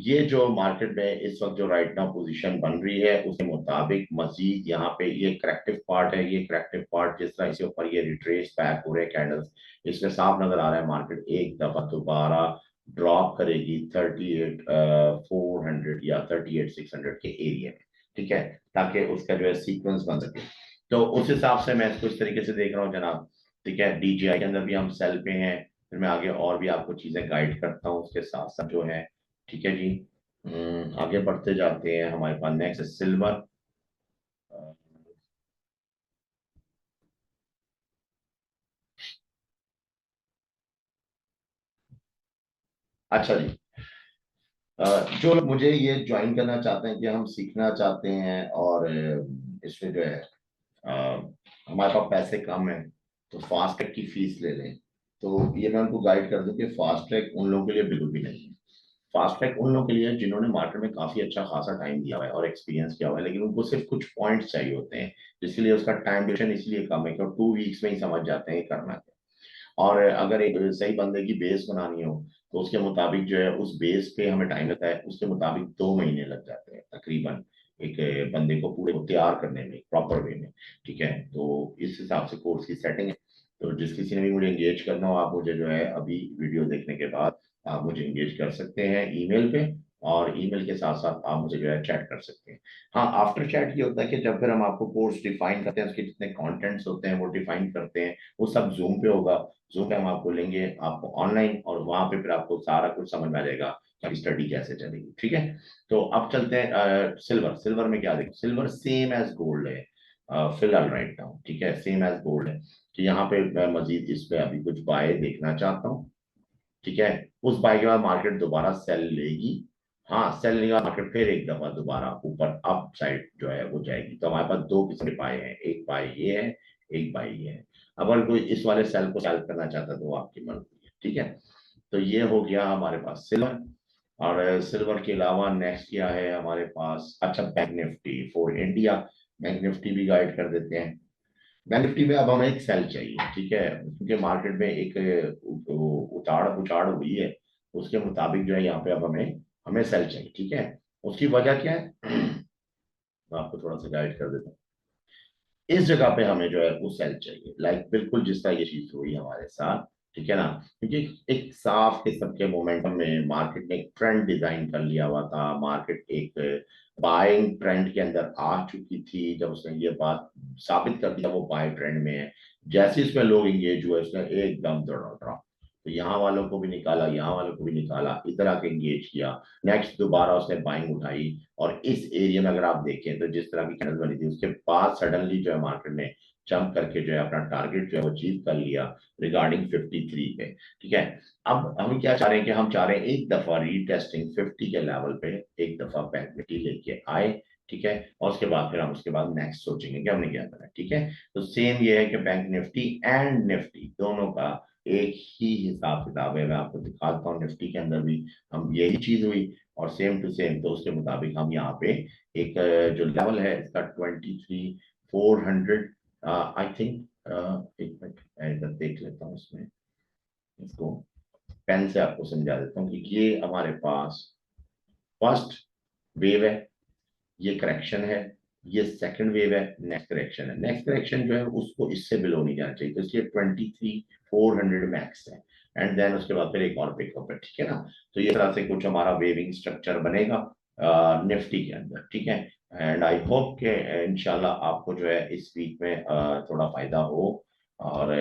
ये जो मार्केट में इस वक्त जो राइट नाउ पोजीशन बन रही है, उसके मुताबिक मजीद यहाँ पे ये करेक्टिव पार्ट है। ये करेक्टिव पार्ट जिस तरह इसके ऊपर ये रिट्रेस बैक हो रहे हैं कैंडल्स, इसमें साफ नजर आ रहा है मार्केट एक दफा दोबारा ड्रॉप करेगी 38,400 या 38,600 के एरिया में, ठीक है, ताकि उसका जो है सीक्वेंस बन सके। तो उस हिसाब से मैं इसको इस तरीके से देख रहा हूँ जनाब, ठीक है। डीजीआई के अंदर भी हम सेल पे हैं, फिर मैं आगे और भी आपको चीजें गाइड करता हूँ उसके साथ साथ जो है, ठीक है जी। आगे बढ़ते जाते हैं, हमारे पास नेक्स्ट है सिल्वर। अच्छा जी। जो लोग मुझे ये ज्वाइन करना चाहते हैं, कि हम सीखना चाहते हैं, और इसमें जो है अ, हमारे पास पैसे कम है, तो फास्ट ट्रैक की फीस ले लें, तो ये मैं उनको गाइड कर दूं कि फास्ट ट्रैक उन लोगों के लिए बिल्कुल भी नहीं है। फास्ट ट्रैक उन लोगों के लिए है जिन्होंने मार्केट में काफी अच्छा खासा टाइम दिया हुआ है और एक्सपीरियंस किया हुआ है, लेकिन उनको सिर्फ कुछ पॉइंट्स चाहिए होते हैं, जिसके लिए उसका टाइम ड्यूरेशन इसलिए कम है कि 2 वीक्स में ही समझ जाते हैं ये करना क्या। और अगर एक सही बंदे की बेस बनानी हो, तो उसके मुताबिक जो है उस बेस पे हमें टाइम लगता है, उसके मुताबिक 2 महीने लग जाते हैं तकरीबन एक बंदे को पूरे को तैयार करने में प्रॉपर वे में, ठीक है। तो इस हिसाब से कोर्स की सेटिंग है। तो जिस किसी ने भी मुझे एंगेज करना हो, आप मुझे जो है अभी वीडियो देखने के बाद आप मुझे एंगेज कर सकते हैं ईमेल पे, और ईमेल के साथ साथ आप मुझे जो है चैट कर सकते हैं। हाँ, आफ्टर चैट ये होता है कि जब फिर हम आपको कोर्स डिफाइन करते हैं, उसके जितने कंटेंट्स होते हैं वो डिफाइन करते हैं, वो सब जूम पे होगा। जूम पे हम आपको लेंगे आपको ऑनलाइन, और वहां पे फिर आपको सारा कुछ समझ में आ जाएगा कि स्टडी कैसे चलेगी, ठीक है। तो अब चलते हैं सिल्वर। सिल्वर में क्या देखो, सिल्वर सेम एज गोल्ड है। फिलहाल राइट नाउ, ठीक है, सेम एज गोल्ड है। तो यहाँ पे मैं मजीद इसमें अभी कुछ बाय देखना चाहता हूँ, ठीक है। उस बाय के बाद मार्केट दोबारा सेल लेगी, हाँ सेल लेगा मार्केट, फिर एक दफा दोबारा ऊपर अप साइड जो है वो जाएगी। तो हमारे पास दो किस्म के बाय हैं, एक बाय ये है, एक बाय ये है। अगर कोई इस वाले सेल को सेल करना चाहता है तो वो आपकी मर्जी है, ठीक है। तो ये हो गया हमारे पास सिल्वर। और सिल्वर के अलावा नेक्स्ट क्या है हमारे पास, अच्छा bank Nifty for India, bank Nifty भी गाइड कर देते हैं। बैंक निफ्टी में अब हमें एक सेल चाहिए, ठीक है, क्योंकि मार्केट में एक उताड़ पुचाड़ हुई है, उसके मुताबिक जो है यहाँ पे अब हमें हमें सेल चाहिए, ठीक है। उसकी वजह क्या है मैं आपको थोड़ा सा गाइड कर देता हूँ। इस जगह पे हमें जो है वो सेल चाहिए, लाइक बिल्कुल जिस तरह ये चीज हुई हमारे साथ, ठीक है ना। क्योंकि एक साफ किस्म के मोमेंटम में मार्केट ने एक ट्रेंड डिजाइन कर लिया हुआ था, मार्केट एक बाइंग ट्रेंड के अंदर आ चुकी थी। जब उसने ये बात साबित कर दिया वो बाय ट्रेंड में है, जैसे इसमें लोग इंगेज हुए उसने एकदम दौड़ा, तो यहाँ वालों को भी निकाला, यहाँ वालों को भी निकाला, इधर आके इंगेज किया। नेक्स्ट दोबारा उसने बाइंग उठाई, और इस एरिया में अगर आप देखें तो जिस तरह की कैंडल बनी थी उसके बाद सडनली जो है मार्केट ने जंप करके जो है अपना टारगेट जो है वो अचीव कर लिया रिगार्डिंग 53 पे, ठीक है। अब हम क्या चाह रहे हैं कि हम चाह रहे हैं एक दफा रीटेस्टिंग 50 के लेवल पे एक दफा बैंक निफ्टी लेके आए, ठीक है। और उसके बाद फिर हम उसके बाद नेक्स्ट सोचेंगे कि हमने क्या करना है, ठीक है। तो सेम ये है कि बैंक निफ्टी एंड निफ्टी दोनों का एक ही हिसाब किताब है। मैं आपको दिखाता हूँ, निफ्टी के अंदर भी हम यही चीज हुई और सेम टू सेम, तो उसके मुताबिक हम यहाँ पे एक जो लेवल है इसका 23,400 आई थिंक, एक मिनट मैं इधर देख लेता हूँ इसमें, इसको पेन से आपको समझा देता हूँ कि ये हमारे पास फर्स्ट वेव है, ये करेक्शन है, ये सेकंड वेव है, नेक्स्ट करेक्शन है। नेक्स्ट करेक्शन जो है उसको इससे बिलो नहीं जाना चाहिए, तो इसलिए 23,400 मैक्स है। एंड देन उसके बाद फिर एक और पिकअप है, ठीक है ना। तो ये तरह से कुछ हमारा वेविंग स्ट्रक्चर बनेगा निफ्टी के अंदर, ठीक है। एंड आई होप के इंशाल्लाह आपको जो है इस वीक में थोड़ा फायदा हो। और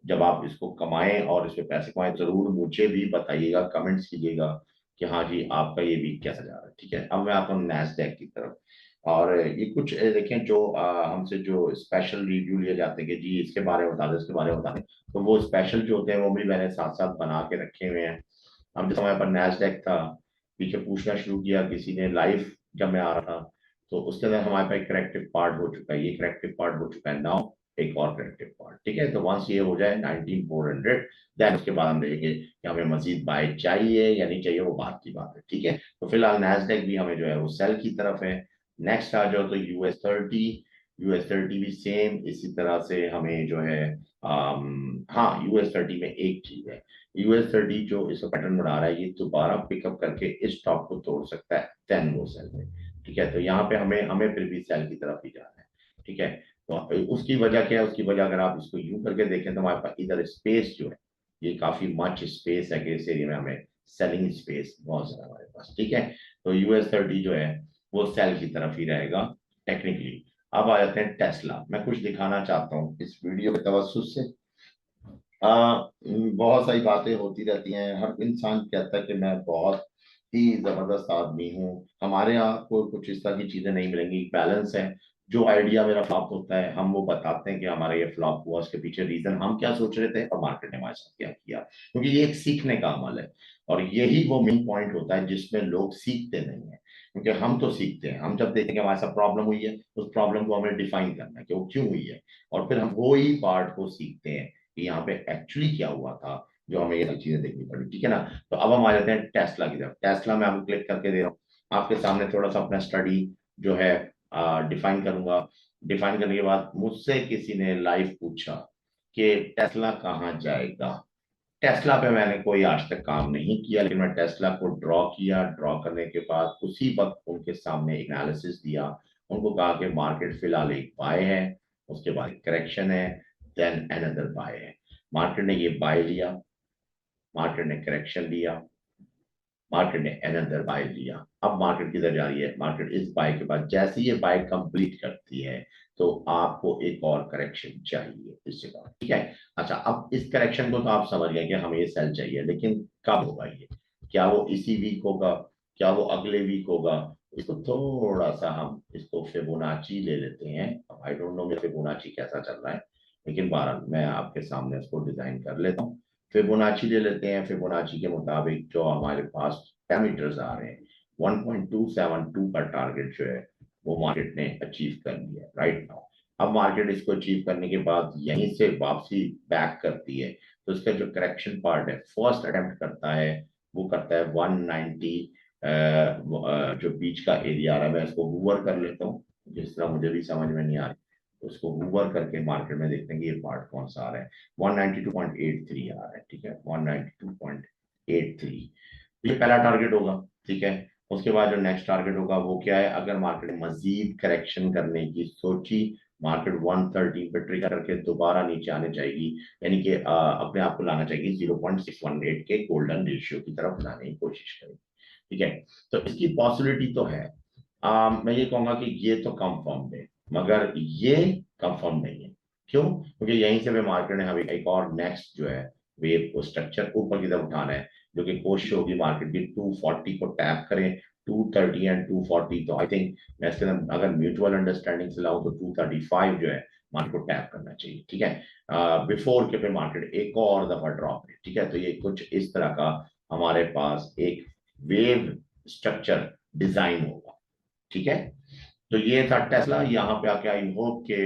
जब आप इसको कमाएं और इसमें पैसे कमाएं जरूर मुझे भी बताइएगा, कमेंट्स कीजिएगा कि हाँ जी आपका ये वीक कैसा जा रहा है, ठीक है। अब मैं आता हूँ नैस्डैक की तरफ। और ये कुछ देखें जो हमसे जो स्पेशल रिव्यू लिए जाते हैं कि जी इसके बारे में बता दें, इसके बारे में बता दें, तो वो स्पेशल जो होते हैं वो भी मैंने साथ साथ बना के रखे हुए हैं। अब जिस समय पर नैस्डैक था, पीछे पूछना शुरू किया किसी ने लाइव जब मैं आ रहा था, तो उसके अंदर हमारे पास करेक्टिव पार्ट हो चुका है, ये करेक्टिव पार्ट हो चुका है नाउ, एक और करेक्टिव पार्ट, ठीक है। तो वंस ये हो जाए 19,400, देन उसके बाद हम देखेंगे कि हमें मजीद बाय चाहिए या नहीं चाहिए, वो बात की बात है, ठीक है। तो फिलहाल नैस्डैक भी हमें जो है वो सेल की तरफ है। नेक्स्ट आ जाओ तो US 30, US 30 भी सेम इसी तरह से हमें जो है हाँ US 30 में एक चीज है, US 30 जो इसका पैटर्न बना रहा है ये दोबारा पिकअप करके इस टॉप को तोड़ सकता है, देन वो सेल में, ठीक है। तो यहाँ पे हमें हमें फिर भी सेल की तरफ ही जाना है, ठीक है। तो उसकी वजह क्या है, उसकी वजह अगर आप इसको यूं करके देखें तो हमारे पास इधर स्पेस जो है ये काफी मच स्पेस है कि इस एरिया में हमें सेलिंग स्पेस बहुत ज्यादा हमारे पास, ठीक है। तो US 30 जो है वो सेल की तरफ ही रहेगा टेक्निकली। अब आ जाते हैं टेस्ला, मैं कुछ दिखाना चाहता हूँ इस वीडियो के तवज्जुह से। बहुत सारी बातें होती रहती हैं, हर इंसान कहता है कि मैं बहुत ही जबरदस्त आदमी हूँ। हमारे यहाँ को कुछ इस तरह की चीजें नहीं मिलेंगी, बैलेंस है। जो आइडिया मेरा फ्लॉप होता है हम वो बताते हैं कि हमारा ये फ्लॉप हुआ, उसके पीछे रीजन हम क्या सोच रहे थे और मार्केट ने हमारे साथ क्या किया, क्योंकि ये एक सीखने का अमल है। और यही वो मेन पॉइंट होता है जिसमें लोग सीखते नहीं है, क्योंकि हम तो सीखते हैं, हम जब देखते हैं कि हमारे साथ प्रॉब्लम हुई है उस प्रॉब्लम को हमें डिफाइन करना है कि वो क्यों हुई है, और फिर हम वो ही पार्ट को सीखते हैं कि यहाँ पे एक्चुअली क्या हुआ था, जो हमें ये सारी चीजें देखनी पड़ी, ठीक है ना। तो अब हम आ जाते हैं टेस्ला की तरफ। टेस्ला में आपको क्लिक करके दे रहा हूँ, आपके सामने थोड़ा सा अपना स्टडी जो है डिफाइन करूंगा। डिफाइन करने के बाद मुझसे किसी ने लाइव पूछा कि टेस्ला कहाँ जाएगा। टेस्ला पे मैंने कोई आज तक काम नहीं किया, लेकिन मैं टेस्ला को ड्रॉ किया, ड्रॉ करने के बाद उसी वक्त उनके सामने एनालिसिस दिया, उनको कहा कि मार्केट फिलहाल एक बाय है, उसके बाद करेक्शन है, देन अनदर बाय है। मार्केट ने ये बाय लिया, मार्केट ने करेक्शन लिया, मार्केट ने अनदर बाय लिया। अब मार्केट किधर जा रही है, मार्केट इस बाय के बाद जैसे ये बाय कंप्लीट करती है तो आपको एक और करेक्शन चाहिए इस जगह, ठीक है। अच्छा अब इस करेक्शन को तो आप समझ गए कि हमें ये सेल चाहिए, लेकिन कब होगा ये, क्या वो इसी वीक होगा, क्या वो अगले वीक होगा। इसको थोड़ा सा हम इसको फिबोनाची ले लेते हैं आई डोंट नो मेरे फिबोनाची कैसा चल रहा है, लेकिन बहरहाल मैं आपके सामने उसको डिजाइन कर लेता हूँ। फिबोनाची ले लेते हैं। फिबोनाची के मुताबिक जो हमारे पास पैरामीटर्स आ रहे हैं, 1.272 का टारगेट जो है वो मार्केट ने अचीव कर लिया है राइट नाउ। अब मार्केट इसको अचीव करने के बाद यहीं से वापसी बैक करती है, तो इसका जो करेक्शन पार्ट है, फर्स्ट अटेम्प्ट करता है वो करता है 190, जो बीच का एरिया आ रहा है मैं इसको हूवर कर लेता हूँ, जिस तरह मुझे भी समझ में नहीं आ रही, तो उसको हूवर करके मार्केट में देखते हैं कि ये पार्ट कौन सा आ रहा है। 192.83 आ रहा है, ठीक है, 192.83, ये पहला टारगेट होगा। ठीक है, उसके बाद जो नेक्स्ट टारगेट होगा वो क्या है, अगर मार्केट मजीद करेक्शन करने की सोची, मार्केट 130 पे ट्रिगर करके दोबारा नीचे आने चाहिए, यानी कि अपने आप को लाना चाहिए 0.618 के गोल्डन रेशियो की तरफ लाने की कोशिश करें। ठीक है, तो इसकी पॉसिबिलिटी तो है। मैं ये कहूंगा कि ये तो कंफर्म है, मगर ये कंफर्म नहीं है। क्यों? क्योंकि यहीं से भी मार्केट ने हमें एक और नेक्स्ट जो है वेव को स्ट्रक्चर ऊपर की तरफ उठाना है, जो कि कोशिश होगी मार्केट की 240 को टैप करें। 230 एंड 240, तो आई थिंक मैं इसके अंदर अगर म्यूचुअल अंडरस्टैंडिंग से लाऊं तो 235 जो है मार्केट को टैप करना चाहिए। ठीक है, बिफोर के पे मार्केट एक और दफा ड्रॉप है। ठीक है, तो ये कुछ इस तरह का हमारे पास एक वेव स्ट्रक्चर डिजाइन होगा। ठीक है, तो ये था टेस्ला। यहाँ पे आके आई होप के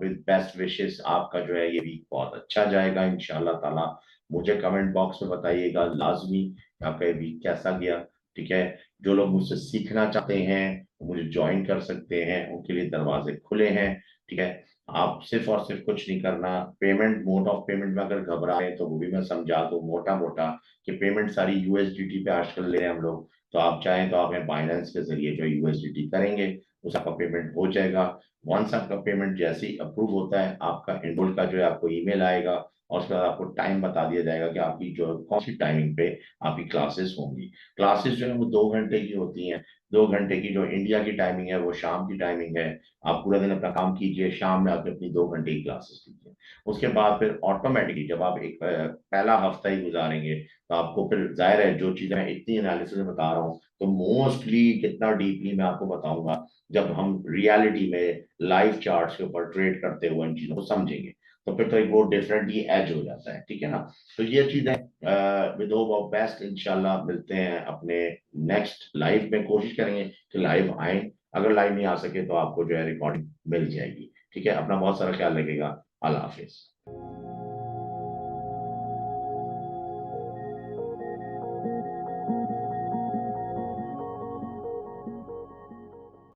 विद बेस्ट विशेस आपका जो है ये वीक बहुत अच्छा जाएगा इंशाल्लाह ताला। मुझे कमेंट बॉक्स में बताइएगा लाजमी कि आपका ये वीक कैसा गया। ठीक है, जो लोग मुझसे सीखना चाहते हैं वो मुझे ज्वाइन कर सकते हैं, उनके लिए दरवाजे खुले हैं। ठीक है, आप सिर्फ और सिर्फ कुछ नहीं करना, पेमेंट मोड ऑफ पेमेंट में अगर घबरा रहे हैं तो वो भी मैं समझा दूं मोटा मोटा कि पेमेंट सारी यूएसडीटी पे आजकल ले रहे हैं हम लोग। तो आप चाहें तो आप बाइनेंस के जरिए जो यूएसडीटी करेंगे उस आपका पेमेंट हो जाएगा। वंस आपका पेमेंट जैसे ही अप्रूव होता है, आपका इनरोल का जो है आपको ईमेल आएगा और उसके बाद आपको टाइम बता दिया जाएगा कि आपकी जो कौन सी टाइमिंग पे आपकी क्लासेस होंगी। क्लासेस जो है वो 2 घंटे की होती हैं। 2 घंटे की जो इंडिया की टाइमिंग है वो शाम की टाइमिंग है। आप पूरा दिन अपना काम कीजिए, शाम में आप अपनी 2 घंटे की क्लासेस लीजिए। उसके बाद फिर ऑटोमेटिकली जब आप एक पहला हफ्ता ही गुजारेंगे तो आपको फिर जाहिर है जो चीजें मैं इतनी एनालिसिस में बता रहा हूँ तो मोस्टली कितना डीपली मैं आपको बताऊंगा जब हम रियलिटी में लाइव चार्ट्स के ऊपर ट्रेड करते हुए इन चीजों को समझेंगे, तो फिर तो एक वो डिफरेंट ही एज हो जाता है। ठीक है ना, तो ये चीजें विद होप ऑफ बेस्ट इंशाल्लाह मिलते हैं अपने नेक्स्ट लाइव में। कोशिश करेंगे कि लाइव आए, अगर लाइव नहीं आ सके तो आपको जो है रिकॉर्डिंग मिल जाएगी। ठीक है, अपना बहुत सारा ख्याल रखिएगा। अल्लाह हाफिज।